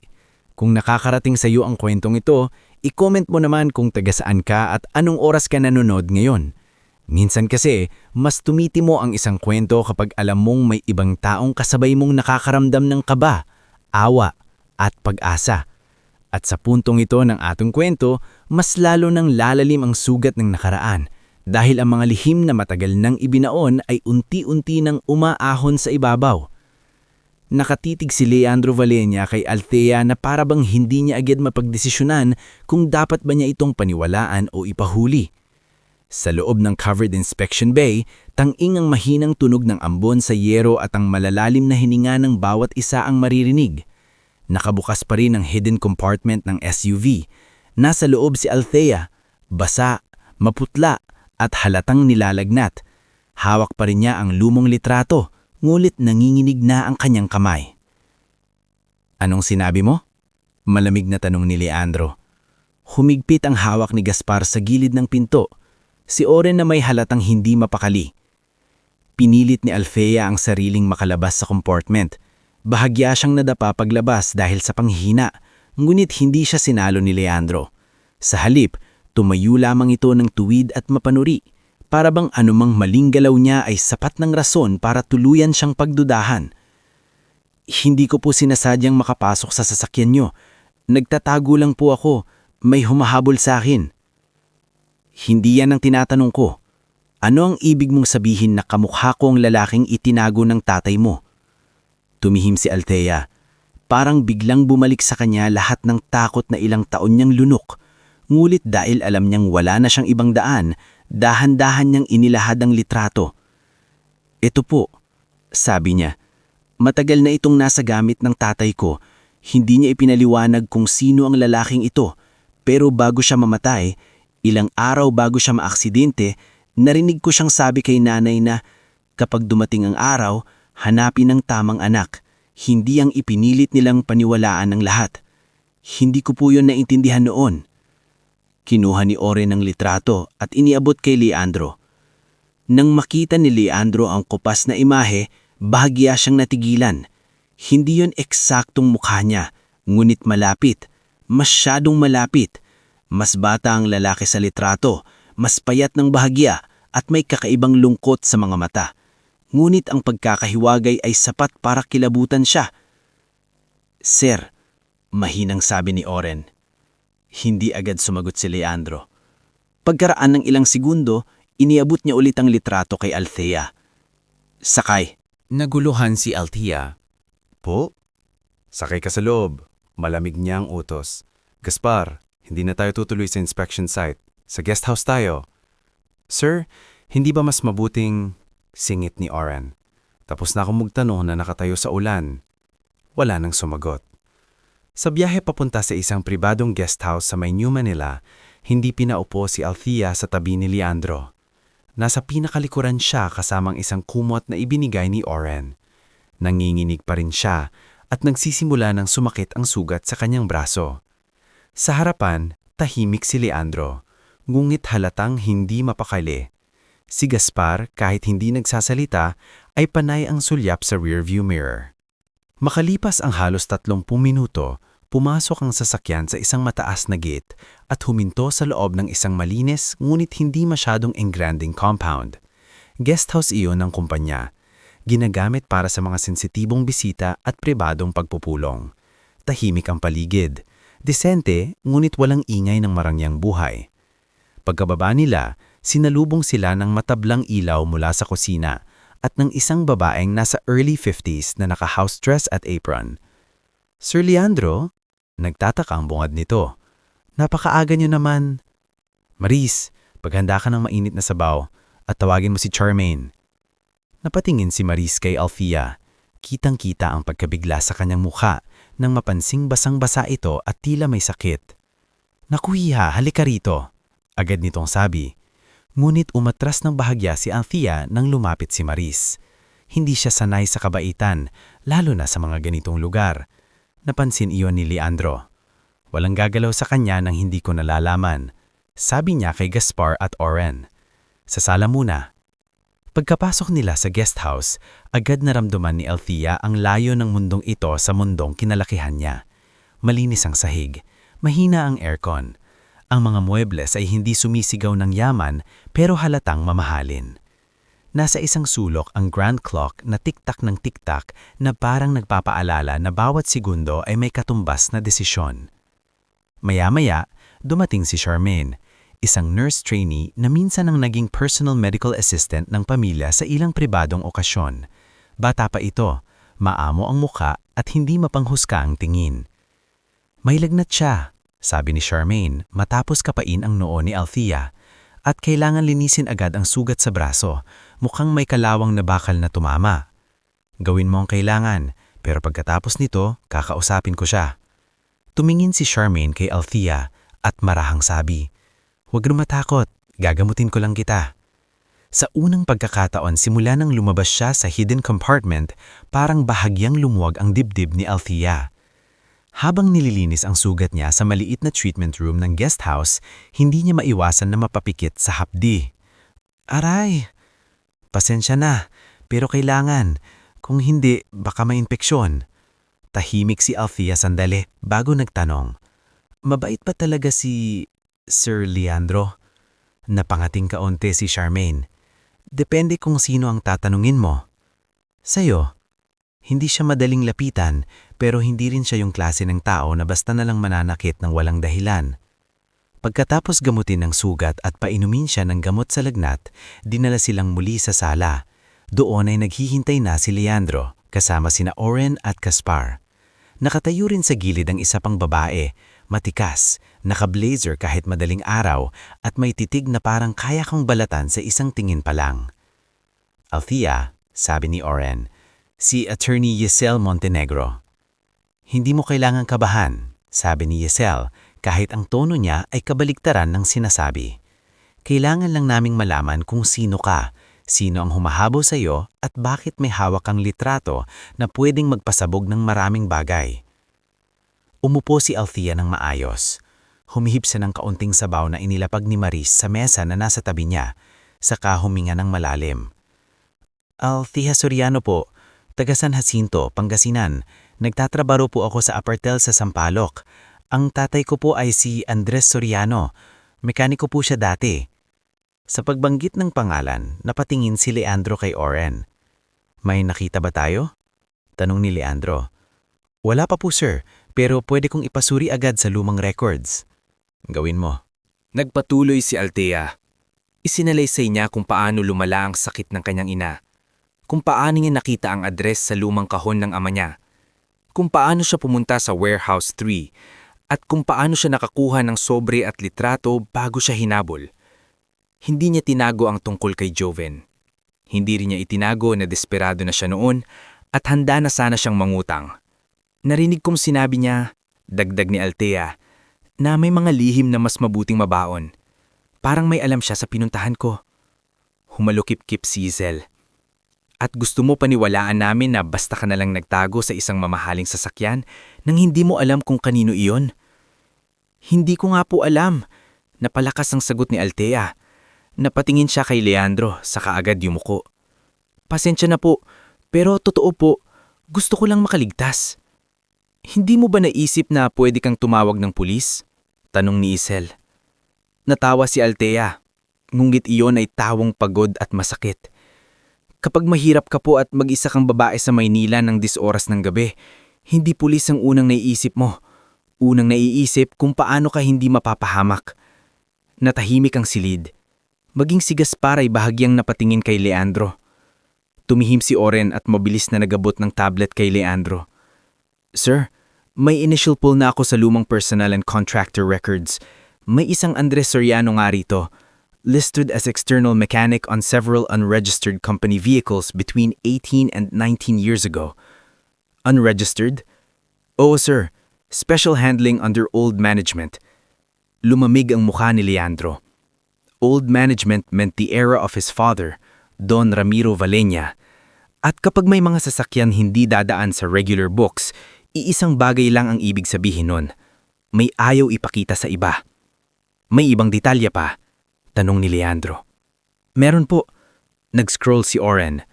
Kung nakakarating sa iyo ang kwentong ito, i-comment mo naman kung taga saan ka at anong oras ka nanonood ngayon. Minsan kasi, mas tumitimo ang isang kwento kapag alam mong may ibang taong kasabay mong nakakaramdam ng kaba, awa, at pag-asa. At sa puntong ito ng atong kwento, mas lalo nang lalalim ang sugat ng nakaraan dahil ang mga lihim na matagal nang ibinaon ay unti-unti nang umaahon sa ibabaw. Nakatitig si Leandro Valleña kay Althea na parabang hindi niya agad mapagdesisyonan kung dapat ba niya itong paniwalaan o ipahuli. Sa loob ng covered inspection bay, tanging ang mahinang tunog ng ambon sa yero at ang malalalim na hininga ng bawat isa ang maririnig. Nakabukas pa rin ang hidden compartment ng SUV. Nasa loob si Althea, basa, maputla at halatang nilalagnat. Hawak pa rin niya ang lumang litrato, ngulit nanginginig na ang kanyang kamay. "Anong sinabi mo?" malamig na tanong ni Leandro. Humigpit ang hawak ni Gaspar sa gilid ng pinto. Si Oren na may halatang hindi mapakali. Pinilit ni Althea ang sariling makalabas sa compartment. Bahagya siyang nadapa paglabas dahil sa panghihina, ngunit hindi siya sinalo ni Leandro. Sa halip, tumayo lamang ito ng tuwid at mapanuri. Para bang anumang maling galaw niya ay sapat ng rason para tuluyan siyang pagdudahan. "Hindi ko po sinasadyang makapasok sa sasakyan niyo. Nagtatago lang po ako. May humahabol sa akin." "Hindi yan ang tinatanong ko. Ano ang ibig mong sabihin na kamukha ko ang lalaking itinago ng tatay mo?" Tumihim si Althea. Parang biglang bumalik sa kanya lahat ng takot na ilang taon niyang lunok. Ngulit dahil alam niyang wala na siyang ibang daan, dahan-dahan niyang inilahad ang litrato. "Ito po," sabi niya. "Matagal na itong nasa gamit ng tatay ko. Hindi niya ipinaliwanag kung sino ang lalaking ito. Pero bago siya mamatay, ilang araw bago siya maaksidente, narinig ko siyang sabi kay nanay na kapag dumating ang araw, hanapin ang tamang anak. Hindi ang ipinilit nilang paniwalaan ng lahat. Hindi ko po yun naintindihan noon." Kinuha ni Oren ang litrato at iniabot kay Leandro. Nang makita ni Leandro ang kupas na imahe, bahagya siyang natigilan. Hindi yon eksaktong mukha niya, ngunit malapit, masyadong malapit. Mas bata ang lalaki sa litrato, mas payat ng bahagya at may kakaibang lungkot sa mga mata. Ngunit ang pagkakahiwagay ay sapat para kilabutan siya. "Sir," mahinang sabi ni Oren. Hindi agad sumagot si Leandro. Pagkaraan ng ilang segundo, iniabot niya ulit ang litrato kay Althea. "Sakay." Naguluhan si Althea. "Po? Sakay ka sa loob." Malamig niya ang utos. "Gaspar, hindi na tayo tutuloy sa inspection site. Sa guest house tayo." "Sir, hindi ba mas mabuting..." singit ni Oren. Tapos na akong magtanong na nakatayo sa ulan. Wala nang sumagot. Sa biyahe papunta sa isang pribadong guesthouse sa may New Manila, hindi pinaupo si Althea sa tabi ni Leandro. Nasa pinakalikuran siya kasamang isang kumot na ibinigay ni Oren. Nanginginig pa rin siya at nagsisimula ng sumakit ang sugat sa kanyang braso. Sa harapan, tahimik si Leandro, ngunit halatang hindi mapakali. Si Gaspar, kahit hindi nagsasalita, ay panay ang sulyap sa rearview mirror. Makalipas ang halos 30 minuto, pumasok ang sasakyan sa isang mataas na gate at huminto sa loob ng isang malinis ngunit hindi masyadong engranding compound. Guesthouse iyon ng kumpanya. Ginagamit para sa mga sensitibong bisita at pribadong pagpupulong. Tahimik ang paligid. Desente, ngunit walang ingay ng marangyang buhay. Pagkababa nila, sinalubong sila ng matablang ilaw mula sa kusina at ng isang babaeng nasa early 50s na naka-house dress at apron. Sir Leandro? Nagtataka ang bungad nito. Napakaaga niyo naman. Maris, paghanda ka ng mainit na sabaw at tawagin mo si Charmaine. Napatingin si Maris kay Althea. Kitang-kita ang pagkabigla sa kanyang mukha nang mapansing basang-basa ito at tila may sakit. Naku hiha, halika rito. Agad nitong sabi. Ngunit umatras ng bahagya si Althea nang lumapit si Maris. Hindi siya sanay sa kabaitan, lalo na sa mga ganitong lugar. Napansin iyon ni Leandro. Walang gagalaw sa kanya nang hindi ko nalalaman. Sabi niya kay Gaspar at Oren. Sa sala muna. Pagkapasok nila sa guesthouse, agad naramdaman ni Althea ang layo ng mundong ito sa mundong kinalakihan niya. Malinis ang sahig, mahina ang aircon. Ang mga muebles ay hindi sumisigaw ng yaman pero halatang mamahalin. Nasa isang sulok ang grand clock na tiktak ng tiktak na parang nagpapaalala na bawat segundo ay may katumbas na desisyon. Maya-maya, dumating si Charmaine, isang nurse trainee na minsan ang naging personal medical assistant ng pamilya sa ilang pribadong okasyon. Bata pa ito, maamo ang muka at hindi mapanghusga ang tingin. May lagnat siya, sabi ni Charmaine matapos kapain ang noo ni Althea, at kailangan linisin agad ang sugat sa braso, mukhang may kalawang na bakal na tumama. Gawin mo ang kailangan, pero pagkatapos nito, kakausapin ko siya. Tumingin si Charmaine kay Althea at marahang sabi, "Huwag matakot, gagamutin ko lang kita." Sa unang pagkakataon simula nang lumabas siya sa hidden compartment, parang bahagyang lumuwag ang dibdib ni Althea. Habang nililinis ang sugat niya sa maliit na treatment room ng guest house, hindi niya maiwasan na mapapikit sa hapdi. Aray! Pasensya na, pero kailangan. Kung hindi, baka may infeksyon. Tahimik si Althea sandali bago nagtanong. Mabait ba talaga si Sir Leandro? Napangating kaunti si Charmaine. Depende kung sino ang tatanungin mo. Sa'yo, hindi siya madaling lapitan pero hindi rin siya yung klase ng tao na basta nalang mananakit ng walang dahilan. Pagkatapos gamutin ng sugat at painumin siya ng gamot sa lagnat, dinala silang muli sa sala. Doon ay naghihintay na si Leandro kasama sina Oren at Gaspar. Nakatayo rin sa gilid ang isa pang babae, matikas, naka-blazer kahit madaling araw at may titig na parang kaya kang balatan sa isang tingin pa lang. Althea, sabi ni Oren, si Attorney Yesel Montenegro. Hindi mo kailangang kabahan, sabi ni Yesel, kahit ang tono niya ay kabaligtaran ng sinasabi. Kailangan lang naming malaman kung sino ka, sino ang humahabol sa iyo at bakit may hawak kang litrato na pwedeng magpasabog ng maraming bagay. Umupo si Althea ng maayos. Humihip siya ng kaunting sabaw na inilapag ni Maris sa mesa na nasa tabi niya, saka huminga ng malalim. Althea Soriano po, taga San Jacinto, Pangasinan. Nagtatrabaho po ako sa Apartel sa Sampaloc. Ang tatay ko po ay si Andres Soriano. Mekaniko po siya dati. Sa pagbanggit ng pangalan, napatingin si Leandro kay Oren. May nakita ba tayo? Tanong ni Leandro. Wala pa po sir, pero pwede kong ipasuri agad sa lumang records. Gawin mo. Nagpatuloy si Althea. Isinalaysay niya kung paano lumala ang sakit ng kanyang ina. Kung paano niya nakita ang address sa lumang kahon ng ama niya. Kung paano siya pumunta sa Warehouse 3 at kung paano siya nakakuha ng sobre at litrato bago siya hinabol. Hindi niya tinago ang tungkol kay Joven. Hindi rin niya itinago na desperado na siya noon at handa na sana siyang mangutang. Narinig kong sinabi niya, Dagdag ni Althea, na may mga lihim na mas mabuting mabaon. Parang may alam siya sa pinuntahan ko. Humalukip-kip si Giselle. At gusto mo paniwalaan namin na basta ka na lang nagtago sa isang mamahaling sasakyan nang hindi mo alam kung kanino iyon? Hindi ko nga po alam. Napalakas ang sagot ni Althea. Napatingin siya kay Leandro sa kaagad yumuko. Pasensya na po, pero totoo po, gusto ko lang makaligtas. Hindi mo ba naisip na pwede kang tumawag ng pulis? Tanong ni Isel. Natawa si Althea. Ngunit iyon ay tawang pagod at masakit. Kapag mahirap ka po at mag-isa kang babae sa Maynila ng 10 oras ng gabi, hindi pulis ang unang naiisip mo. Unang naiisip kung paano ka hindi mapapahamak. Natahimik ang silid. Maging si Gaspar ay bahagyang napatingin kay Leandro. Tumihim si Oren at mabilis na nagabot ng tablet kay Leandro. Sir, may initial pull na ako sa lumang personal and contractor records. May isang Andres Soriano nga rito, listed as external mechanic on several unregistered company vehicles between 18 and 19 years ago. Unregistered? Oo sir, special handling under old management. Lumamig ang mukha ni Leandro. Old management meant the era of his father, Don Ramiro Valleña. At kapag may mga sasakyan hindi dadaan sa regular books, iisang bagay lang ang ibig sabihin nun. May ayaw ipakita sa iba. May ibang detalya pa? Tanong ni Leandro. Meron po. Nag-scroll si Oren.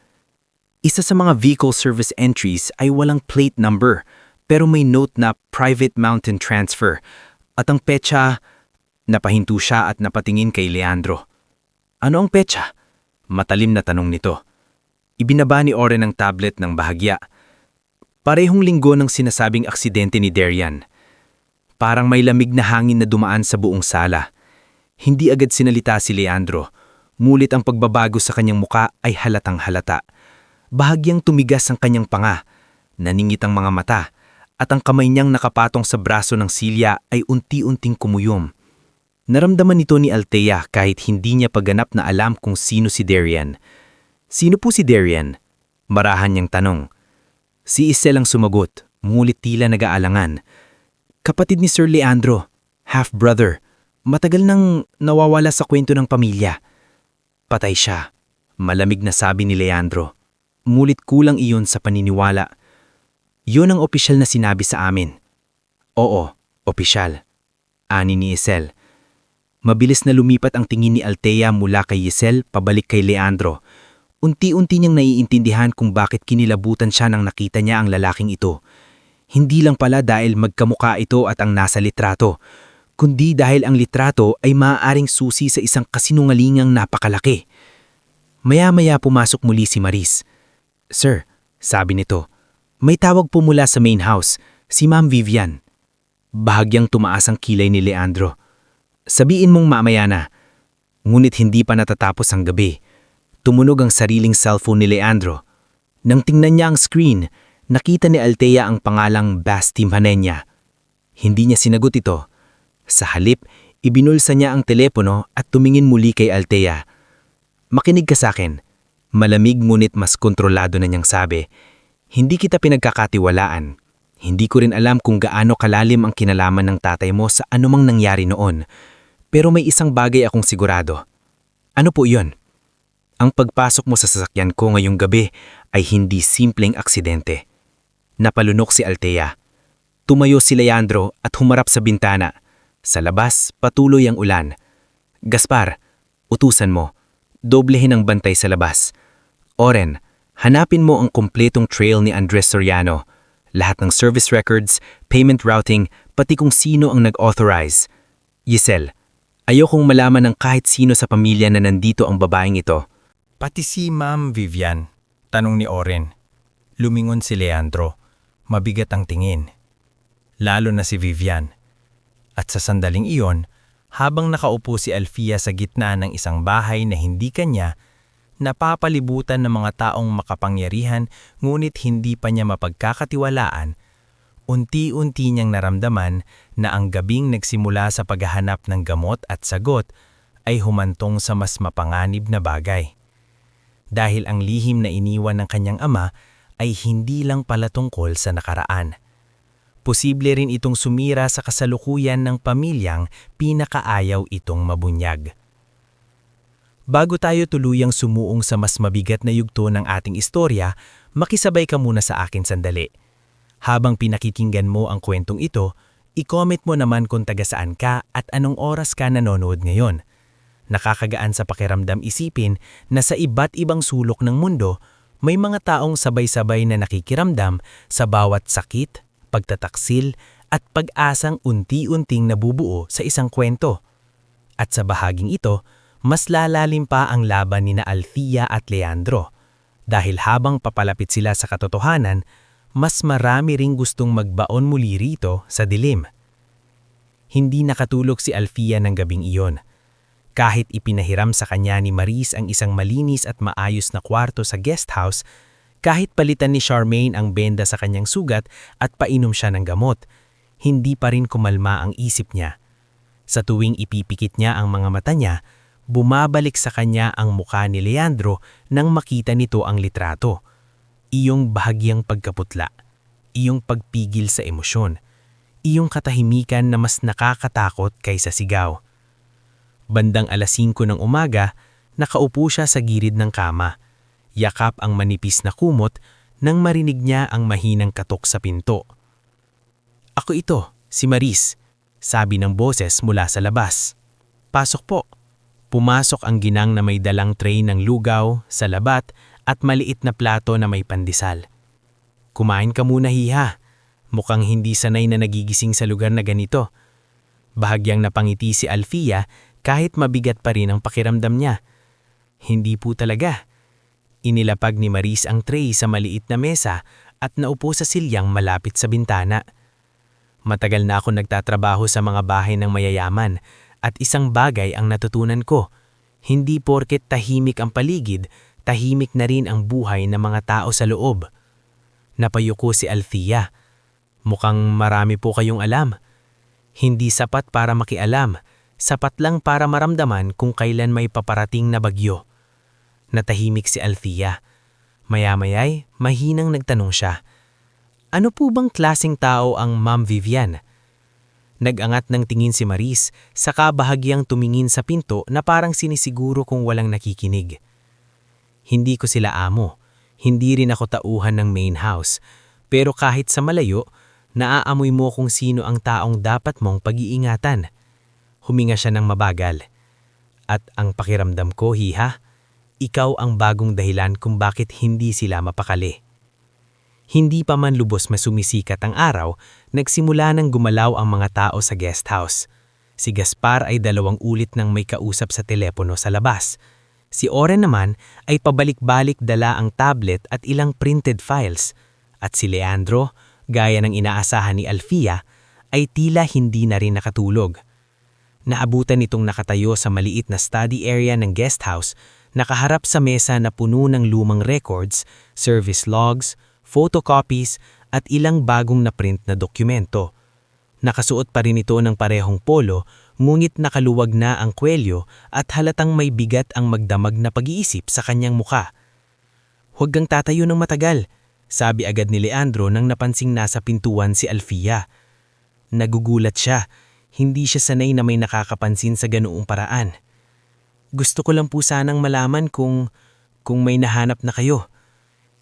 Isa sa mga vehicle service entries ay walang plate number, pero may note na private mountain transfer. At ang petsa, napahinto siya at napatingin kay Leandro. Ano ang petsa? Matalim na tanong nito. Ibinaba ni Oren ang tablet ng bahagya. Parehong linggo ng sinasabing aksidente ni Darian. Parang may lamig na hangin na dumaan sa buong sala. Hindi agad sinalita si Leandro, ngulit ang pagbabago sa kanyang muka ay halatang halata. Bahagyang tumigas ang kanyang panga, naningit ang mga mata, at ang kamay niyang nakapatong sa braso ng Silya ay unti-unting kumuyom. Naramdaman nito ni Althea kahit hindi niya paganap na alam kung sino si Darian. Sino po si Darian? Marahan niyang tanong. Si Isel ang sumagot, ngulit tila nag-aalangan. Kapatid ni Sir Leandro, half-brother. Matagal nang nawawala sa kwento ng pamilya. Patay siya. Malamig na sabi ni Leandro. Ngulit kulang iyon sa paniniwala. Yun ang opisyal na sinabi sa amin. Oo, opisyal. Ani ni Isel. Mabilis na lumipat ang tingin ni Althea mula kay Isel pabalik kay Leandro. Unti-unti niyang naiintindihan kung bakit kinilabutan siya nang nakita niya ang lalaking ito. Hindi lang pala dahil magkamukha ito at ang nasa litrato, kundi dahil ang litrato ay maaaring susi sa isang kasinungalingang napakalaki. Maya-maya pumasok muli si Maris. Sir, sabi nito, may tawag po mula sa main house, si Ma'am Vivian. Bahagyang tumaas ang kilay ni Leandro. Sabihin mong mamaya na. Ngunit hindi pa natatapos ang gabi. Tumunog ang sariling cellphone ni Leandro. Nang tingnan niya ang screen, nakita ni Althea ang pangalang Basti Manenya. Hindi niya sinagot ito. Sa halip, ibinulsa niya ang telepono at tumingin muli kay Althea. Makinig ka sa akin. Malamig ngunit mas kontrolado na niyang sabi. Hindi kita pinagkakatiwalaan. Hindi ko rin alam kung gaano kalalim ang kinalaman ng tatay mo sa anumang nangyari noon. Pero may isang bagay akong sigurado. Ano po iyon? Ang pagpasok mo sa sasakyan ko ngayong gabi ay hindi simpleng aksidente. Napalunok si Althea. Tumayo si Leandro at humarap sa bintana. Sa labas, patuloy ang ulan. Gaspar, utusan mo. Doblehin ang bantay sa labas. Oren, hanapin mo ang kumpletong trail ni Andres Soriano. Lahat ng service records, payment routing, pati kung sino ang nag-authorize. Giselle, ayokong malaman ng kahit sino sa pamilya na nandito ang babaeng ito. Pati si Ma'am Vivian, tanong ni Oren. Lumingon si Leandro. Mabigat ang tingin. Lalo na si Vivian. At sa sandaling iyon, habang nakaupo si Alfia sa gitna ng isang bahay na hindi kanya, napapalibutan ng mga taong makapangyarihan ngunit hindi pa niya mapagkakatiwalaan, unti-unti niyang naramdaman na ang gabing nagsimula sa paghahanap ng gamot at sagot ay humantong sa mas mapanganib na bagay. Dahil ang lihim na iniwan ng kanyang ama ay hindi lang pala tungkol sa nakaraan. Posible rin itong sumira sa kasalukuyan ng pamilyang pinakaayaw itong mabunyag. Bago tayo tuluyang sumuong sa mas mabigat na yugto ng ating istorya, makisabay ka muna sa akin sandali. Habang pinakikinggan mo ang kwentong ito, i-comment mo naman kung taga saan ka at anong oras ka nanonood ngayon. Nakakagaan sa pakiramdam isipin na sa iba't ibang sulok ng mundo, may mga taong sabay-sabay na nakikiramdam sa bawat sakit, pagtataksil at pag-asang unti-unting nabubuo sa isang kwento. At sa bahaging ito, mas lalalim pa ang laban ni na Althea at Leandro. Dahil habang papalapit sila sa katotohanan, mas marami ring gustong magbaon muli rito sa dilim. Hindi nakatulog si Althea ng gabing iyon. Kahit ipinahiram sa kanya ni Maris ang isang malinis at maayos na kwarto sa guest house, kahit palitan ni Charmaine ang benda sa kanyang sugat at painom siya ng gamot, hindi pa rin kumalma ang isip niya. Sa tuwing ipipikit niya ang mga mata niya, bumabalik sa kanya ang mukha ni Leandro nang makita nito ang litrato. Iyong bahagyang pagkaputla, iyong pagpigil sa emosyon, iyong katahimikan na mas nakakatakot kaysa sigaw. Bandang 5:00 ng umaga, nakaupo siya sa gilid ng kama. Yakap ang manipis na kumot nang marinig niya ang mahinang katok sa pinto. "Ako ito, si Maris," sabi ng boses mula sa labas. "Pasok po." Pumasok ang ginang na may dalang tray ng lugaw, salabat at maliit na plato na may pandesal. "Kumain ka muna, hiha. Mukhang hindi sanay na nagigising sa lugar na ganito." Bahagyang napangiti si Althea kahit mabigat pa rin ang pakiramdam niya. "Hindi po talaga." Inilapag ni Maris ang tray sa maliit na mesa at naupo sa silyang malapit sa bintana. "Matagal na ako nagtatrabaho sa mga bahay ng mayayaman at isang bagay ang natutunan ko. Hindi porket tahimik ang paligid, tahimik na rin ang buhay ng mga tao sa loob." Napayuko si Althea. "Mukhang marami po kayong alam. Hindi sapat para makialam, sapat lang para maramdaman kung kailan may paparating na bagyo." Natahimik si Althea. Maya-maya'y mahinang nagtanong siya, "Ano po bang klaseng tao ang Ma'am Vivian?" Nag-angat ng tingin si Maris, saka bahagyang tumingin sa pinto na parang sinisiguro kung walang nakikinig. "Hindi ko sila amo, hindi rin ako tauhan ng main house, pero kahit sa malayo, naaamoy mo kung sino ang taong dapat mong pag-iingatan." Huminga siya ng mabagal. "At ang pakiramdam ko, hiha, ikaw ang bagong dahilan kung bakit hindi sila mapakali." Hindi pa man lubos masumisikat ang araw, nagsimula nang gumalaw ang mga tao sa guest house. Si Gaspar ay 2 ulit nang may kausap sa telepono sa labas. Si Oren naman ay pabalik-balik dala ang tablet at ilang printed files. At si Leandro, gaya ng inaasahan ni Althea, ay tila hindi na rin nakatulog. Naabutan itong nakatayo sa maliit na study area ng guest house, nakaharap sa mesa na puno ng lumang records, service logs, photocopies at ilang bagong na-print na dokumento. Nakasuot pa rin ito ng parehong polo, ngunit nakaluwag na ang kwelyo at halatang may bigat ang magdamag na pag-iisip sa kanyang muka. "Huwag kang tatayo ng matagal," sabi agad ni Leandro nang napansing nasa pintuan si Althea. Nagugulat siya, hindi siya sanay na may nakakapansin sa ganoong paraan. "Gusto ko lang po sanang malaman kung may nahanap na kayo."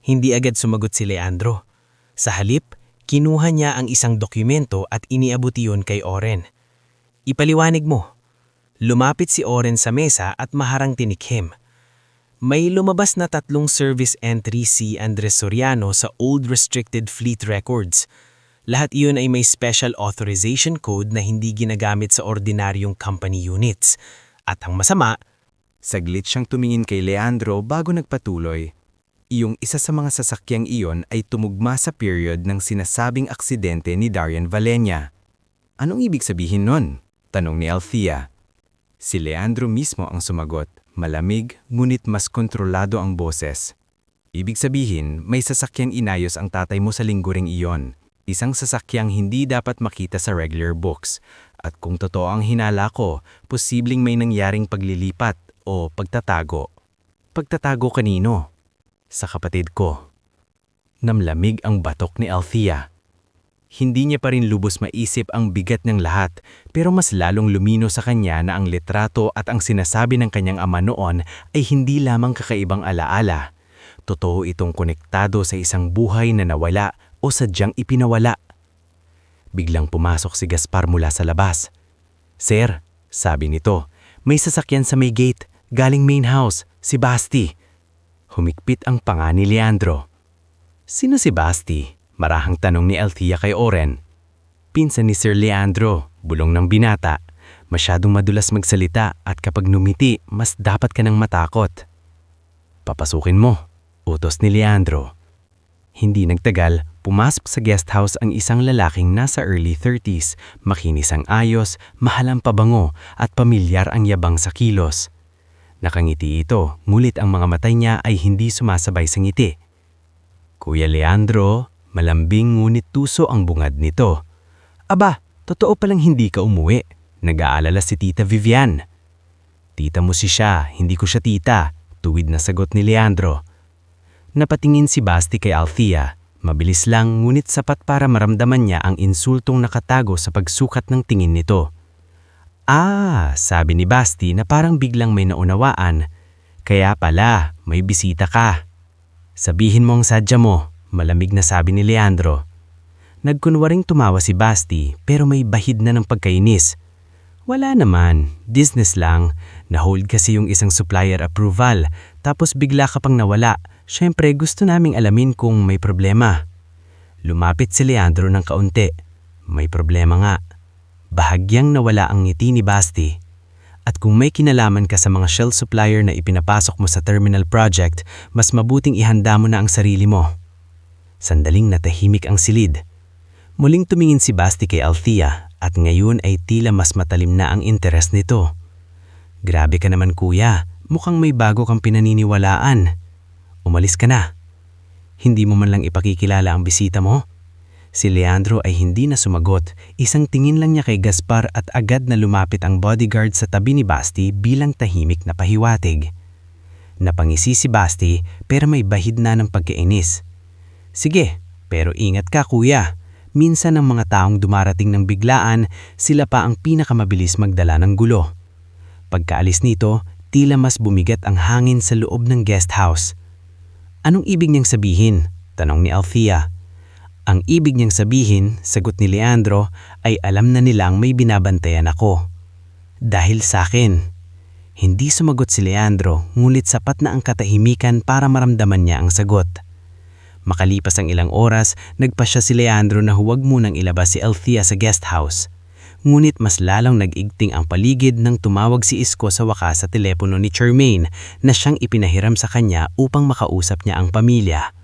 Hindi agad sumagot si Leandro. Sa halip, kinuha niya ang isang dokumento at iniabot iyon kay Oren. "Ipaliwanag mo." Lumapit si Oren sa mesa at maharang tinikhim. May lumabas na 3 service entry si Andres Soriano sa Old Restricted Fleet Records. Lahat iyon ay may special authorization code na hindi ginagamit sa ordinaryong company units. At ang masama, Saglit siyang tumingin kay Leandro bago nagpatuloy. Iyong isa sa mga sasakyang iyon ay tumugma sa period ng sinasabing aksidente ni Darian Valenia. "Anong ibig sabihin nun?" tanong ni Althea. Si Leandro mismo ang sumagot, malamig ngunit mas kontrolado ang boses. "Ibig sabihin, may sasakyang inayos ang tatay mo sa linggo ring iyon. Isang sasakyang hindi dapat makita sa regular books. At kung totoo ang hinala ko, posibleng may nangyaring paglilipat o pagtatago." "Pagtatago kanino?" "Sa kapatid ko." Namlamig ang batok ni Althea. Hindi niya pa rin lubos maisip ang bigat ng lahat, pero mas lalong lumino sa kanya na ang litrato at ang sinasabi ng kanyang ama noon ay hindi lamang kakaibang alaala. Totoo itong konektado sa isang buhay na nawala o sadyang ipinawala. Biglang pumasok si Gaspar mula sa labas. "Sir," sabi nito, "may sasakyan sa may gate, galing main house, si Basti." Humikpit ang panga ni Leandro. "Sino si Basti?" Marahang tanong ni Althea kay Oren. "Pinsan ni Sir Leandro," bulong ng binata. "Masyadong madulas magsalita at kapag numiti, mas dapat ka nang matakot." "Papasukin mo," utos ni Leandro. Hindi nagtagal, pumasok sa guest house ang isang lalaking nasa early 30s, makinis ang ayos, mahal ang pabango at pamilyar ang yabang sa kilos. Nakangiti ito, ngulit ang mga mata niya ay hindi sumasabay sa ngiti. "Kuya Leandro," malambing ngunit tuso ang bungad nito. "Aba, totoo palang hindi ka umuwi," nag-aalala si Tita Vivian. "Tita mo si siya, hindi ko siya tita," tuwid na sagot ni Leandro. Napatingin si Basti kay Althea. Mabilis lang ngunit sapat para maramdaman niya ang insultong nakatago sa pagsukat ng tingin nito. "Ah," sabi ni Basti na parang biglang may naunawaan. "Kaya pala, may bisita ka." "Sabihin mo ang sadya mo," malamig na sabi ni Leandro. Nagkunwaring tumawa si Basti pero may bahid na ng pagkainis. "Wala naman, business lang. Na-hold kasi yung isang supplier approval, tapos bigla ka pang nawala. Siyempre gusto naming alamin kung may problema." Lumapit si Leandro ng kaunti. "May problema nga." Bahagyang nawala ang ngiti ni Basti. "At kung may kinalaman ka sa mga shell supplier na ipinapasok mo sa terminal project, mas mabuting ihanda mo na ang sarili mo." Sandaling natahimik ang silid. Muling tumingin si Basti kay Althea at ngayon ay tila mas matalim na ang interes nito. "Grabe ka naman kuya, mukhang may bago kang pinaniniwalaan. Umalis ka na. Hindi mo man lang ipakikilala ang bisita mo?" Si Leandro ay hindi na sumagot, isang tingin lang niya kay Gaspar at agad na lumapit ang bodyguard sa tabi ni Basti bilang tahimik na pahiwatig. Napangisi si Basti pero may bahid na ng pagkainis. "Sige, pero ingat ka kuya. Minsan ang mga taong dumarating ng biglaan, sila pa ang pinakamabilis magdala ng gulo." Pagkaalis nito, tila mas bumigat ang hangin sa loob ng guest house. "Anong ibig niyang sabihin?" tanong ni Althea. "Ang ibig niyang sabihin," sagot ni Leandro, "ay alam na nilang may binabantayan ako. Dahil sa akin." Hindi sumagot si Leandro, ngulit sapat na ang katahimikan para maramdaman niya ang sagot. Makalipas ang ilang oras, nagpasya si Leandro na huwag munang ilabas si Althea sa guest house. Ngunit mas lalong nag-igting ang paligid nang tumawag si Isko sa wakas sa telepono ni Charmaine na siyang ipinahiram sa kanya upang makausap niya ang pamilya.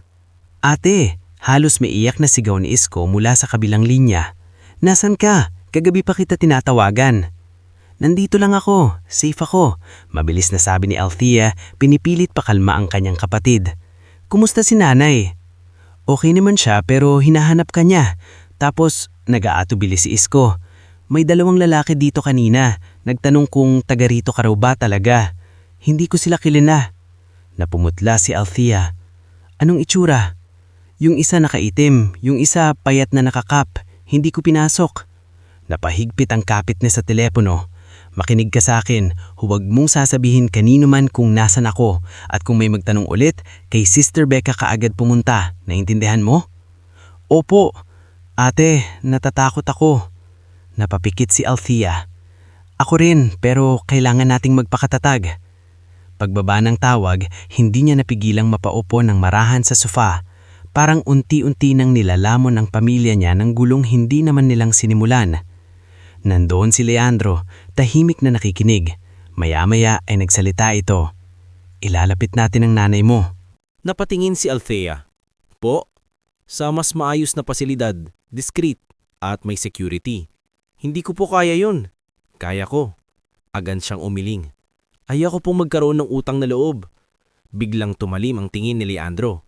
"Ate!" Halos may iyak na sigaw ni Isko mula sa kabilang linya. "Nasaan ka? Kagabi pa kita tinatawagan." "Nandito lang ako, safe ako," mabilis na sabi ni Althea, pinipilit pakalma ang kanyang kapatid. "Kumusta si nanay?" "Okay naman siya pero hinahanap ka niya." Tapos nag-aatubili si Isko. "May dalawang lalaki dito kanina, nagtanong kung taga rito ka raw ba talaga. Hindi ko sila kilala." Napumutla si Althea. "Anong itsura?" "Yung isa nakaitim, yung isa payat na nakakap. Hindi ko pinasok." Napahigpit ang kapit niya sa telepono. "Makinig ka sa akin, huwag mong sasabihin kanino man kung nasan ako. At kung may magtanong ulit, kay Sister Becca kaagad pumunta. Naintindihan mo?" "Opo. Ate, natatakot ako." Napapikit si Althea. "Ako rin, pero kailangan nating magpakatatag." Pagbaba ng tawag, hindi niya napigilang mapaupo ng marahan sa sofa. Parang unti-unti nang nilalamon ng pamilya niya ng gulong hindi naman nilang sinimulan. Nandoon si Leandro, tahimik na nakikinig. Maya-maya ay nagsalita ito. "Ilalapit natin ang nanay mo." Napatingin si Althea. "Po, sa mas maayos na pasilidad, discreet, at may security. Hindi ko po kaya yun." "Kaya ko." Agad siyang umiling. "Ayoko pong magkaroon ng utang na loob." Biglang tumalim ang tingin ni Leandro.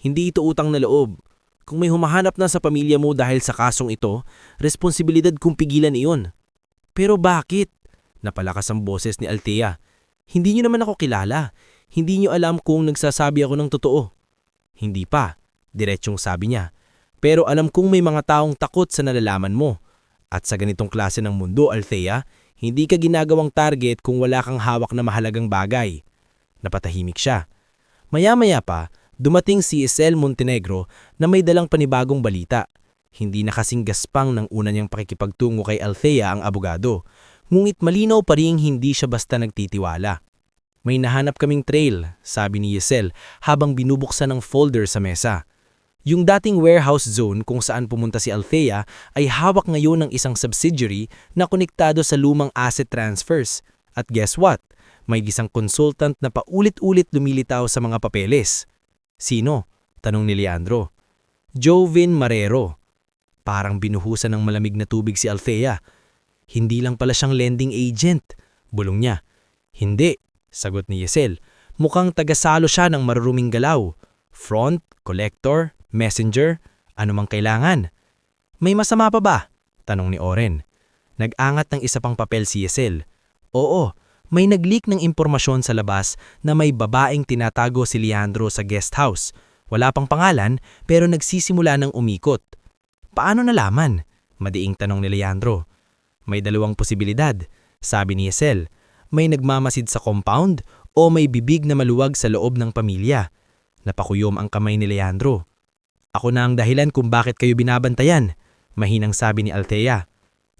"Hindi ito utang na loob. Kung may humahanap na sa pamilya mo dahil sa kasong ito, responsibilidad kong pigilan iyon." "Pero bakit?" Napalakas ang boses ni Althea. "Hindi niyo naman ako kilala. Hindi niyo alam kung nagsasabi ako ng totoo." "Hindi pa," diretsyong sabi niya. Pero alam kong may mga taong takot sa nalalaman mo. At sa ganitong klase ng mundo, Althea, hindi ka ginagawang target kung wala kang hawak na mahalagang bagay. Napatahimik siya. Maya-maya pa, dumating si Isel Montenegro na may dalang panibagong balita. Hindi na kasing gaspang ng una niyang pakikipagtungo kay Althea ang abogado. Ngunit malinaw pa ring hindi siya basta nagtitiwala. May nahanap kaming trail, sabi ni Isel habang binubuksan ng folder sa mesa. Yung dating warehouse zone kung saan pumunta si Althea ay hawak ngayon ng isang subsidiary na konektado sa lumang asset transfers. At guess what? May isang consultant na paulit-ulit lumilitaw sa mga papeles. Sino? Tanong ni Leandro. Jovin Marrero. Parang binuhusan ng malamig na tubig si Althea. Hindi lang pala siyang lending agent. Bulong niya. Hindi, sagot ni Yesel. Mukhang tagasalo siya ng maruruming galaw. Front, collector, messenger, anumang kailangan. May masama pa ba? Tanong ni Oren. Nag-angat ng isa pang papel si Yesel. Oo, may nag-leak ng impormasyon sa labas na may babaeng tinatago si Leandro sa guest house. Wala pang pangalan pero nagsisimula ng umikot. Paano nalaman? Madiing tanong ni Leandro. May dalawang posibilidad, sabi ni Yesel. May nagmamasid sa compound o may bibig na maluwag sa loob ng pamilya. Napakuyom ang kamay ni Leandro. Ako na ang dahilan kung bakit kayo binabantayan, mahinang sabi ni Althea.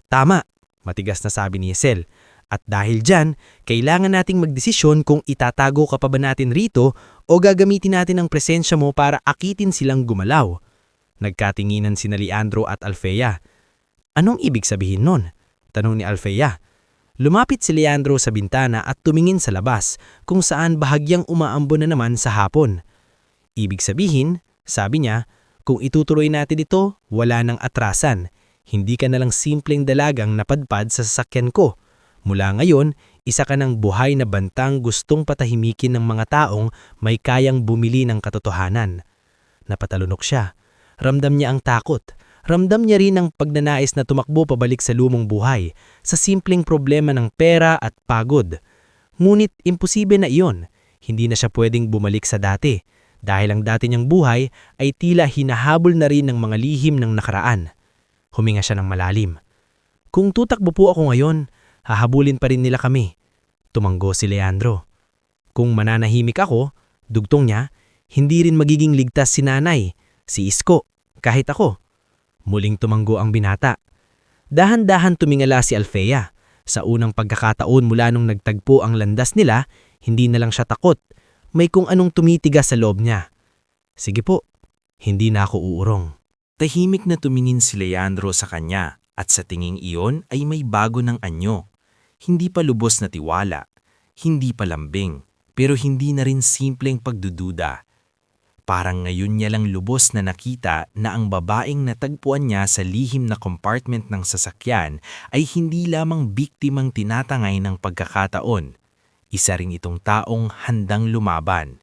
Tama, matigas na sabi ni Yesel. At dahil dyan, kailangan nating magdesisyon kung itatago ka pa ba natin rito o gagamitin natin ang presensya mo para akitin silang gumalaw. Nagkatinginan sina Leandro at Althea. Anong ibig sabihin nun? Tanong ni Althea. Lumapit si Leandro sa bintana at tumingin sa labas kung saan bahagyang umaambon na naman sa hapon. Ibig sabihin, sabi niya, kung itutuloy natin ito, wala nang atrasan. Hindi ka nalang simpleng dalagang napadpad sa sasakyan ko. Mula ngayon, isa ka ng buhay na bantang gustong patahimikin ng mga taong may kayang bumili ng katotohanan. Napatalunok siya. Ramdam niya ang takot. Ramdam niya rin ang pagnanais na tumakbo pabalik sa lumang buhay, sa simpleng problema ng pera at pagod. Ngunit imposible na iyon. Hindi na siya pwedeng bumalik sa dati, dahil ang dati niyang buhay ay tila hinahabol na rin ng mga lihim ng nakaraan. Huminga siya ng malalim. Kung tutakbo po ako ngayon, hahabulin pa rin nila kami. Tumanggo si Leandro. Kung mananahimik ako, dugtong niya, hindi rin magiging ligtas si nanay, si Isko, kahit ako. Muling tumanggo ang binata. Dahan-dahan tumingala si Althea. Sa unang pagkakataon mula nung nagtagpo ang landas nila, hindi na lang siya takot. May kung anong tumitigas sa loob niya. Sige po, hindi na ako uurong. Tahimik na tumingin si Leandro sa kanya at sa tinging iyon ay may bago ng anyo. Hindi pa lubos na tiwala, hindi pa lambing, pero hindi na rin simpleng pagdududa. Parang ngayon niya lang lubos na nakita na ang babaeng natagpuan niya sa lihim na compartment ng sasakyan ay hindi lamang biktimang tinatangay ng pagkakataon. Isa ring itong taong handang lumaban.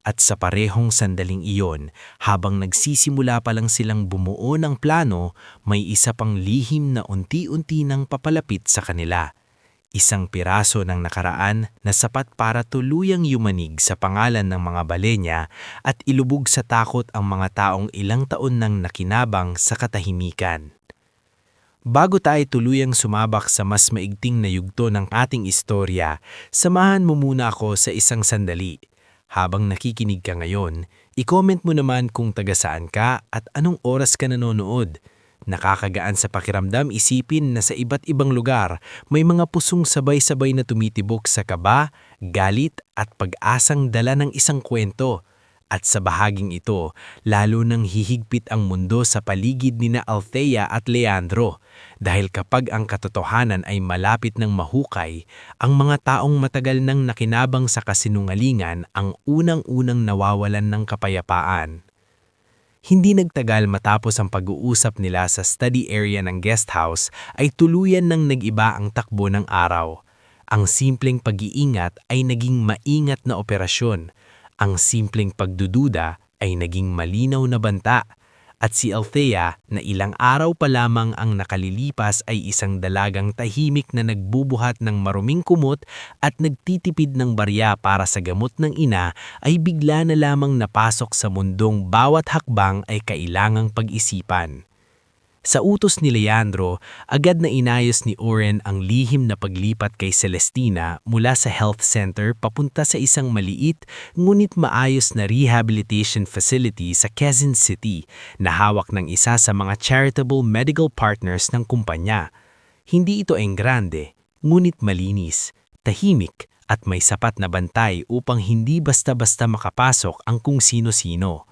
At sa parehong sandaling iyon, habang nagsisimula pa lang silang bumuo ng plano, may isa pang lihim na unti-unti nang papalapit sa kanila. Isang piraso ng nakaraan na sapat para tuluyang yumanig sa pangalan ng mga balenya at ilubog sa takot ang mga taong ilang taon nang nakinabang sa katahimikan. Bago tayo tuluyang sumabak sa mas maigting na yugto ng ating istorya, samahan mo muna ako sa isang sandali. Habang nakikinig ka ngayon, i-comment mo naman kung taga saan ka at anong oras ka nanonood. Nakakagaan sa pakiramdam isipin na sa iba't ibang lugar may mga pusong sabay-sabay na tumitibok sa kaba, galit at pag-asang dala ng isang kwento. At sa bahaging ito, lalo nang hihigpit ang mundo sa paligid nina Althea at Leandro. Dahil kapag ang katotohanan ay malapit ng mahukay, ang mga taong matagal nang nakinabang sa kasinungalingan ang unang-unang nawawalan ng kapayapaan. Hindi nagtagal matapos ang pag-uusap nila sa study area ng guest house ay tuluyan nang nag-iba ang takbo ng araw. Ang simpleng pag-iingat ay naging maingat na operasyon. Ang simpleng pagdududa ay naging malinaw na banta. At si Althea na ilang araw pa lamang ang nakalilipas ay isang dalagang tahimik na nagbubuhat ng maruming kumot at nagtitipid ng barya para sa gamot ng ina ay bigla na lamang napasok sa mundong bawat hakbang ay kailangang pag-isipan. Sa utos ni Leandro, agad na inayos ni Oren ang lihim na paglipat kay Celestina mula sa health center papunta sa isang maliit ngunit maayos na rehabilitation facility sa Quezon City na hawak ng isa sa mga charitable medical partners ng kumpanya. Hindi ito enggrande, ngunit malinis, tahimik at may sapat na bantay upang hindi basta-basta makapasok ang kung sino-sino.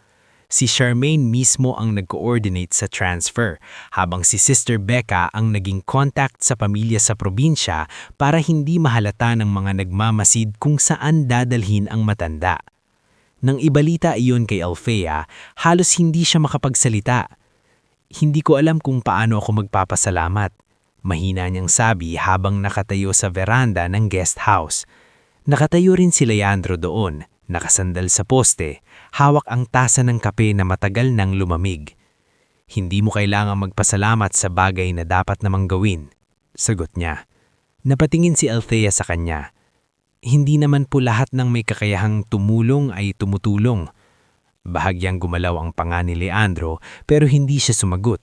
Si Charmaine mismo ang nag-coordinate sa transfer, habang si Sister Becca ang naging contact sa pamilya sa probinsya para hindi mahalata ng mga nagmamasid kung saan dadalhin ang matanda. Nang ibalita iyon kay Althea, halos hindi siya makapagsalita. Hindi ko alam kung paano ako magpapasalamat, mahina niyang sabi habang nakatayo sa veranda ng guest house. Nakatayo rin si Leandro doon, nakasandal sa poste, hawak ang tasa ng kape na matagal nang lumamig. Hindi mo kailangang magpasalamat sa bagay na dapat namang gawin, sagot niya. Napatingin si Althea sa kanya. Hindi naman po lahat ng may kakayahang tumulong ay tumutulong. Bahagyang gumalaw ang panga ni Leandro pero hindi siya sumagot.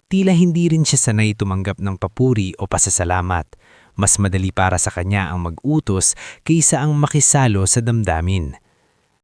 Tila hindi rin siya sanay tumanggap ng papuri o pasasalamat. Mas madali para sa kanya ang mag-utos kaysa ang makisalo sa damdamin.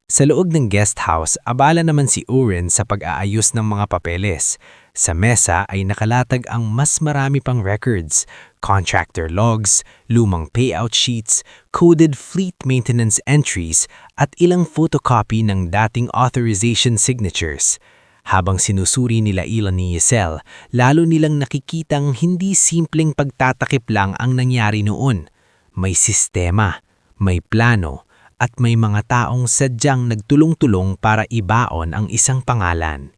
Sa loob ng guest house, abala naman si Oren sa pag-aayos ng mga papeles. Sa mesa ay nakalatag ang mas marami pang records, contractor logs, lumang payout sheets, coded fleet maintenance entries, at ilang photocopy ng dating authorization signatures. Habang sinusuri nila Ilan ni Yesel, lalo nilang nakikitang hindi simpleng pagtatakip lang ang nangyari noon. May sistema, may plano, at may mga taong sadyang nagtulong-tulong para ibaon ang isang pangalan.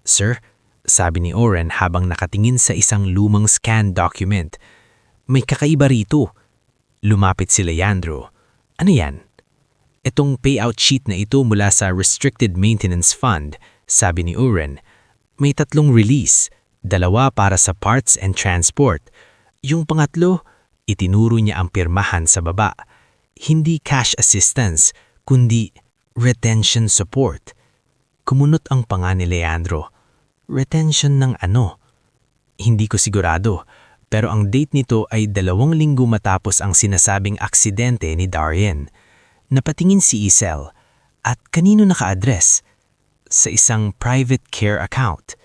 "Sir," sabi ni Oren habang nakatingin sa isang lumang scan document, "may kakaiba rito." Lumapit si Leandro. "Ano yan?" "Itong payout sheet na ito mula sa Restricted Maintenance Fund," sabi ni Oren. "May 3 release, 2 para sa parts and transport. Yung pangatlo, itinuro niya ang pirmahan sa baba. Hindi cash assistance, kundi retention support." Kumunot ang panga ni Leandro. Retention ng ano? Hindi ko sigurado, pero ang date nito ay 2 linggo matapos ang sinasabing aksidente ni Darien. Napatingin si Isel. At kanino naka-address? Sa isang private care account.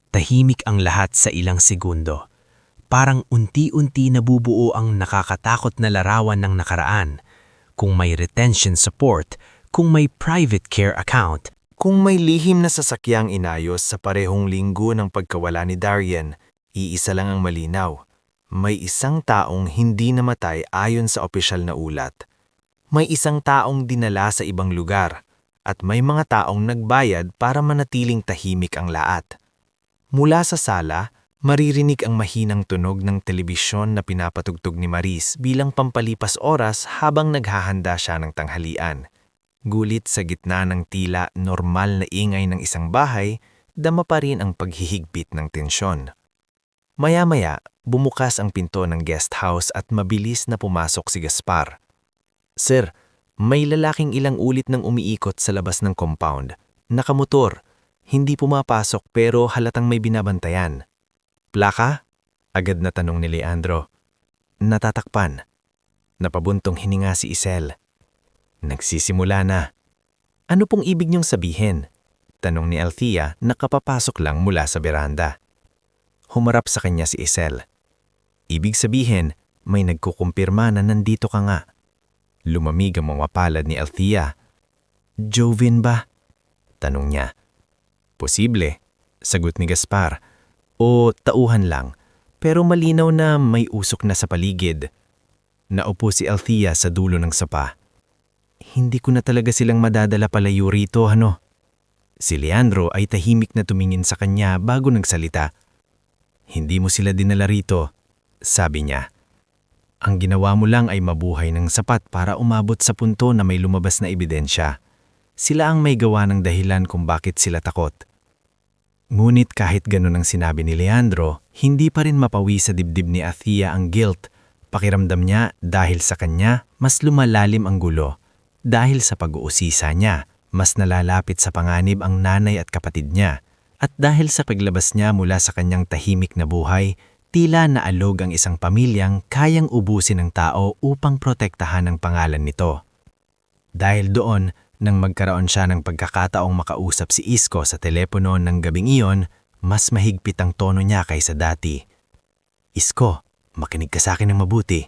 Tahimik ang lahat sa ilang segundo. Parang unti-unti nabubuo ang nakakatakot na larawan ng nakaraan. Kung may retention support, kung may private care account, Kung may lihim na sasakyang inayos sa parehong linggo ng pagkawala ni Darien, iisa lang ang malinaw. May isang taong hindi namatay ayon sa opisyal na ulat. May isang taong dinala sa ibang lugar, at may mga taong nagbayad para manatiling tahimik ang lahat. Mula sa sala, maririnig ang mahinang tunog ng telebisyon na pinapatugtog ni Maris bilang pampalipas oras habang naghahanda siya ng tanghalian. Gulit sa gitna ng tila normal na ingay ng isang bahay, dama pa rin ang paghihigpit ng tensyon. Maya-maya, bumukas ang pinto ng guest house at mabilis na pumasok si Gaspar. "Sir, may lalaking ilang ulit nang umiikot sa labas ng compound. Nakamotor. Hindi pumapasok pero halatang may binabantayan." "Plaka?" agad na tanong ni Leandro. "Natatakpan." Napabuntong hininga si Isel. "Nagsisimula na." "Ano pong ibig niyong sabihin?" tanong ni Althea na kapapasok lang mula sa beranda. Humarap sa kanya si Isel. "Ibig sabihin, may nagkukumpirma na nandito ka nga." Lumamig ang mga palad ni Althea. "Jovin ba?" tanong niya. "Posible," sagot ni Gaspar. "O tauhan lang, pero malinaw na may usok na sa paligid." Naupo si Althea sa dulo ng sapa. "Hindi ko na talaga silang madadala palayo rito, ano?" Si Leandro ay tahimik na tumingin sa kanya bago nagsalita. "Hindi mo sila dinala rito," sabi niya. "Ang ginawa mo lang ay mabuhay ng sapat para umabot sa punto na may lumabas na ebidensya. Sila ang may gawa ng dahilan kung bakit sila takot." Ngunit kahit ganun ang sinabi ni Leandro, hindi pa rin mapawi sa dibdib ni Athea ang guilt. Pakiramdam niya dahil sa kanya, mas lumalalim ang gulo. Dahil sa pag-uusisa niya, mas nalalapit sa panganib ang nanay at kapatid niya. At dahil sa paglabas niya mula sa kanyang tahimik na buhay, tila naalog ang isang pamilyang kayang ubusin ng tao upang protektahan ang pangalan nito. Dahil doon, nang magkaroon siya ng pagkakataong makausap si Isko sa telepono ng gabing iyon, mas mahigpit ang tono niya kaysa dati. Isko, makinig ka sa akin ng mabuti.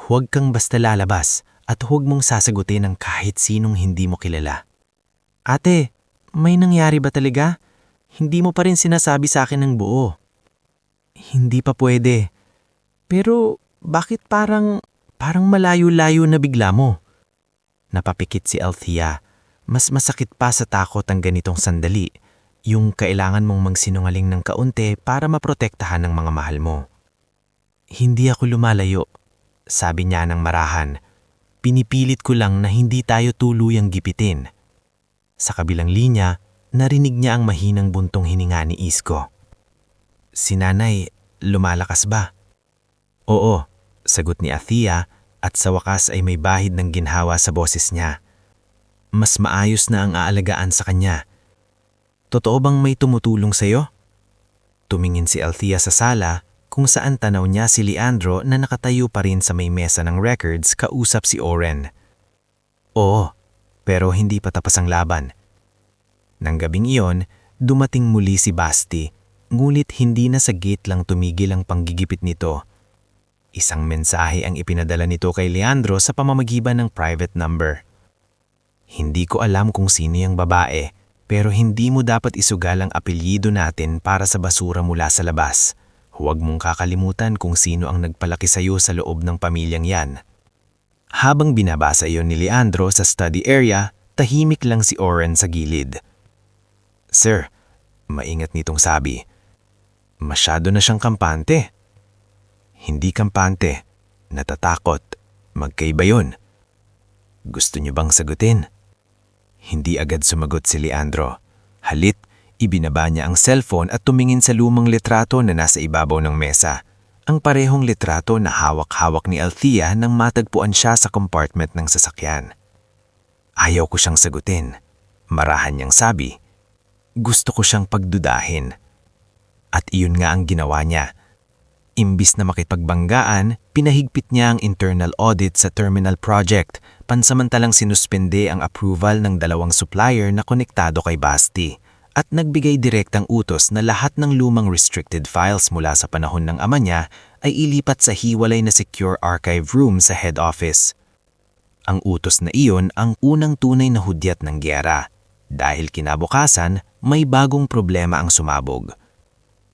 Huwag kang basta lalabas at huwag mong sasagutin ng kahit sinong hindi mo kilala. Ate, may nangyari ba talaga? Hindi mo pa rin sinasabi sa akin ng buo. Hindi pa pwede. Pero bakit parang malayo-layo na bigla mo? Napapikit si Althea. Mas masakit pa sa takot ang ganitong sandali, yung kailangan mong magsinungaling ng kaunti para maprotektahan ng mga mahal mo. Hindi ako lumalayo, sabi niya ng marahan. Pinipilit ko lang na hindi tayo tuluyang gipitin. Sa kabilang linya, narinig niya ang mahinang buntong hininga ni Isko. Si nanay, lumalakas ba? Oo, sagot ni Athea at sa wakas ay may bahid ng ginhawa sa boses niya. Mas maayos na ang aalagaan sa kanya. Totoo bang may tumutulong sa'yo? Tumingin si Althea sa sala kung saan tanaw niya si Leandro na nakatayo pa rin sa may mesa ng records kausap si Oren. Oo, pero hindi pa tapos ang laban. Nang gabing iyon, dumating muli si Basti, ngulit hindi na sa gate lang tumigil ang panggigipit nito. Isang mensahe ang ipinadala nito kay Leandro sa pamamagitan ng private number. Hindi ko alam kung sino yung babae, pero hindi mo dapat isugal ang apelyido natin para sa basura mula sa labas. Huwag mong kakalimutan kung sino ang nagpalaki sa'yo sa loob ng pamilyang yan. Habang binabasa iyon ni Leandro sa study area, tahimik lang si Oren sa gilid. Sir, maingat nitong sabi. Masyado na siyang kampante. Hindi kampante, natatakot. Magkaiba yun. Gusto niyo bang sagutin? Hindi agad sumagot si Leandro. Halit, ibinaba niya ang cellphone at tumingin sa lumang litrato na nasa ibabaw ng mesa. Ang parehong litrato na hawak-hawak ni Althea nang matagpuan siya sa compartment ng sasakyan. Ayaw ko siyang sagutin. Marahan niyang sabi. Gusto ko siyang pagdudahin. At iyon nga ang ginawa niya. Imbis na makipagbanggaan, pinahigpit niya ang internal audit sa terminal project, pansamantalang sinuspende ang approval ng 2 supplier na konektado kay Basti, at nagbigay direktang utos na lahat ng lumang restricted files mula sa panahon ng ama niya ay ilipat sa hiwalay na secure archive room sa head office. Ang utos na iyon ang unang tunay na hudyat ng giyera, dahil kinabukasan may bagong problema ang sumabog.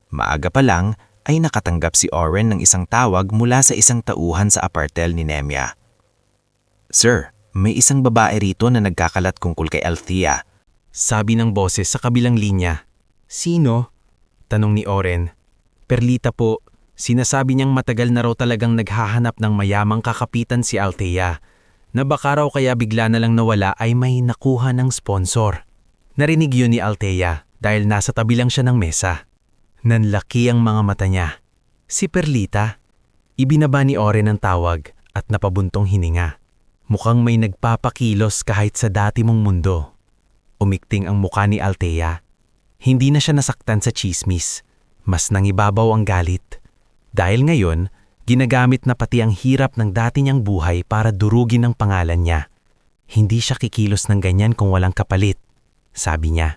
Maaga pa lang, ay nakatanggap si Oren ng isang tawag mula sa isang tauhan sa apartel ni Nemia. Sir, may isang babae rito na nagkakalat tungkol kay Althea. Sabi ng boses sa kabilang linya. Sino? Tanong ni Oren. Perlita po, sinasabi niyang matagal na raw talagang naghahanap ng mayamang kakapitan si Althea, na baka raw kaya bigla na lang nawala ay may nakuha ng sponsor. Narinig yun ni Althea dahil nasa tabi lang siya ng mesa. Nanlaki ang mga mata niya. Si Perlita. Ibinaba ni Oren ang tawag at napabuntong hininga. Mukhang may nagpapakilos kahit sa dati mong mundo. Umikting ang mukha ni Althea. Hindi na siya nasaktan sa chismis. Mas nangibabaw ang galit. Dahil ngayon, ginagamit na pati ang hirap ng dati niyang buhay para durugin ang pangalan niya. Hindi siya kikilos ng ganyan kung walang kapalit, sabi niya.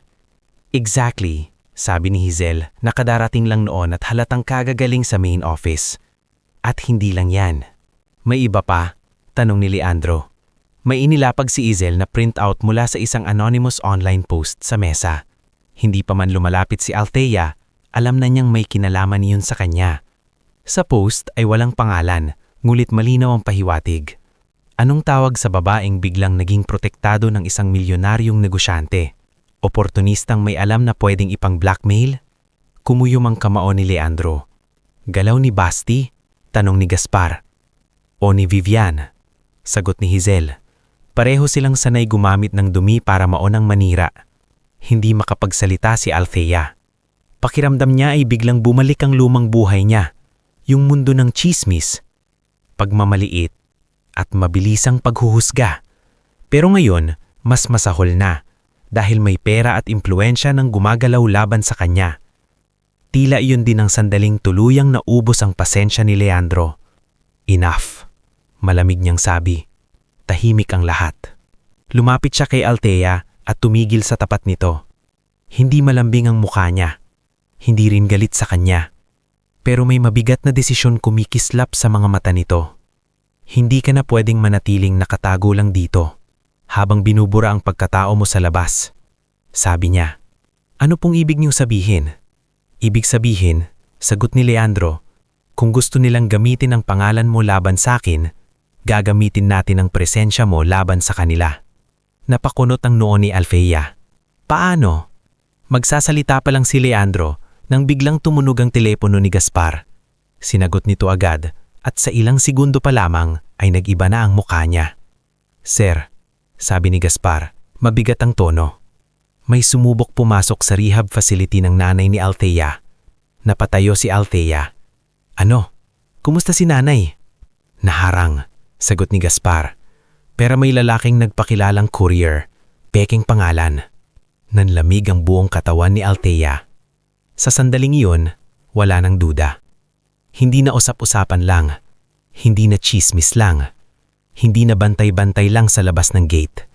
Exactly. Sabi ni Hazel, nakadarating lang noon at halatang kagagaling sa main office. At hindi lang yan. May iba pa? Tanong ni Leandro. May inilapag si Hazel na printout mula sa isang anonymous online post sa mesa. Hindi pa man lumalapit si Althea, alam na niyang may kinalaman niyon sa kanya. Sa post ay walang pangalan, ngulit malinaw ang pahiwatig. Anong tawag sa babaeng biglang naging protektado ng isang milyonaryong negosyante? Oportunistang may alam na pwedeng ipang-blackmail? Kumuyom ang kamao ni Leandro. Galaw ni Basti? Tanong ni Gaspar. O ni Vivian? Sagot ni Hazel. Pareho silang sanay gumamit ng dumi para maunang manira. Hindi makapagsalita si Althea. Pakiramdam niya ay biglang bumalik ang lumang buhay niya, yung mundo ng tsismis, pagmamaliit, at mabilisang paghuhusga. Pero ngayon, mas masahol na dahil may pera at impluensya ng gumagalaw laban sa kanya. Tila iyon din ang sandaling tuluyang naubos ang pasensya ni Leandro. Enough. Malamig niyang sabi. Tahimik ang lahat. Lumapit siya kay Althea at tumigil sa tapat nito. Hindi malambing ang mukha niya. Hindi rin galit sa kanya. Pero may mabigat na desisyon kumikislap sa mga mata nito. Hindi ka na pwedeng manatiling nakatago lang dito habang binubura ang pagkatao mo sa labas. Sabi niya. Ano pong ibig niyong sabihin? Ibig sabihin, sagot ni Leandro, kung gusto nilang gamitin ang pangalan mo laban sa akin, gagamitin natin ang presensya mo laban sa kanila. Napakunot ang noo ni Althea. Paano? Magsasalita pa lang si Leandro nang biglang tumunog ang telepono ni Gaspar. Sinagot nito agad at sa ilang segundo pa lamang ay nag-iba na ang mukha niya. Sir, sabi ni Gaspar, mabigat ang tono. May sumubok pumasok sa rehab facility ng nanay ni Althea. Napatayo si Althea. Ano? Kumusta si nanay? Naharang, sagot ni Gaspar. Pero may lalaking nagpakilalang courier, peking pangalan. Nanlamig ang buong katawan ni Althea. Sa sandaling iyon, wala nang duda. Hindi na usap-usapan lang. Hindi na chismis lang. Hindi na bantay-bantay lang sa labas ng gate.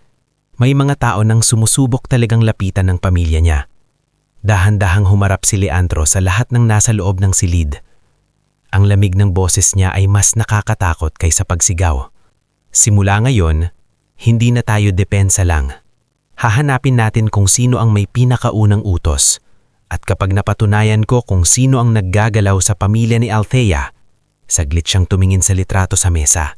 May mga tao nang sumusubok talagang lapitan ng pamilya niya. Dahan-dahang humarap si Leandro sa lahat ng nasa loob ng silid. Ang lamig ng boses niya ay mas nakakatakot kaysa pagsigaw. Simula ngayon, hindi na tayo depensa lang. Hahanapin natin kung sino ang may pinakaunang utos. At kapag napatunayan ko kung sino ang naggagalaw sa pamilya ni Althea, saglit siyang tumingin sa litrato sa mesa.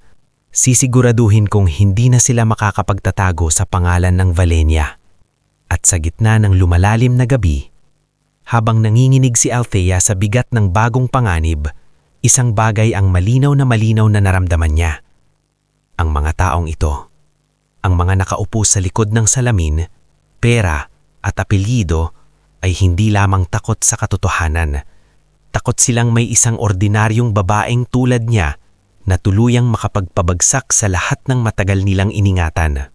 Sisiguraduhin kong hindi na sila makakapagtatago sa pangalan ng Valenia. At sa gitna ng lumalalim na gabi, habang nanginginig si Althea sa bigat ng bagong panganib, isang bagay ang malinaw na naramdaman niya. Ang mga taong ito, ang mga nakaupo sa likod ng salamin, pera at apelyido ay hindi lamang takot sa katotohanan. Takot silang may isang ordinaryong babaeng tulad niya na tuluyang makapagpabagsak sa lahat ng matagal nilang iningatan.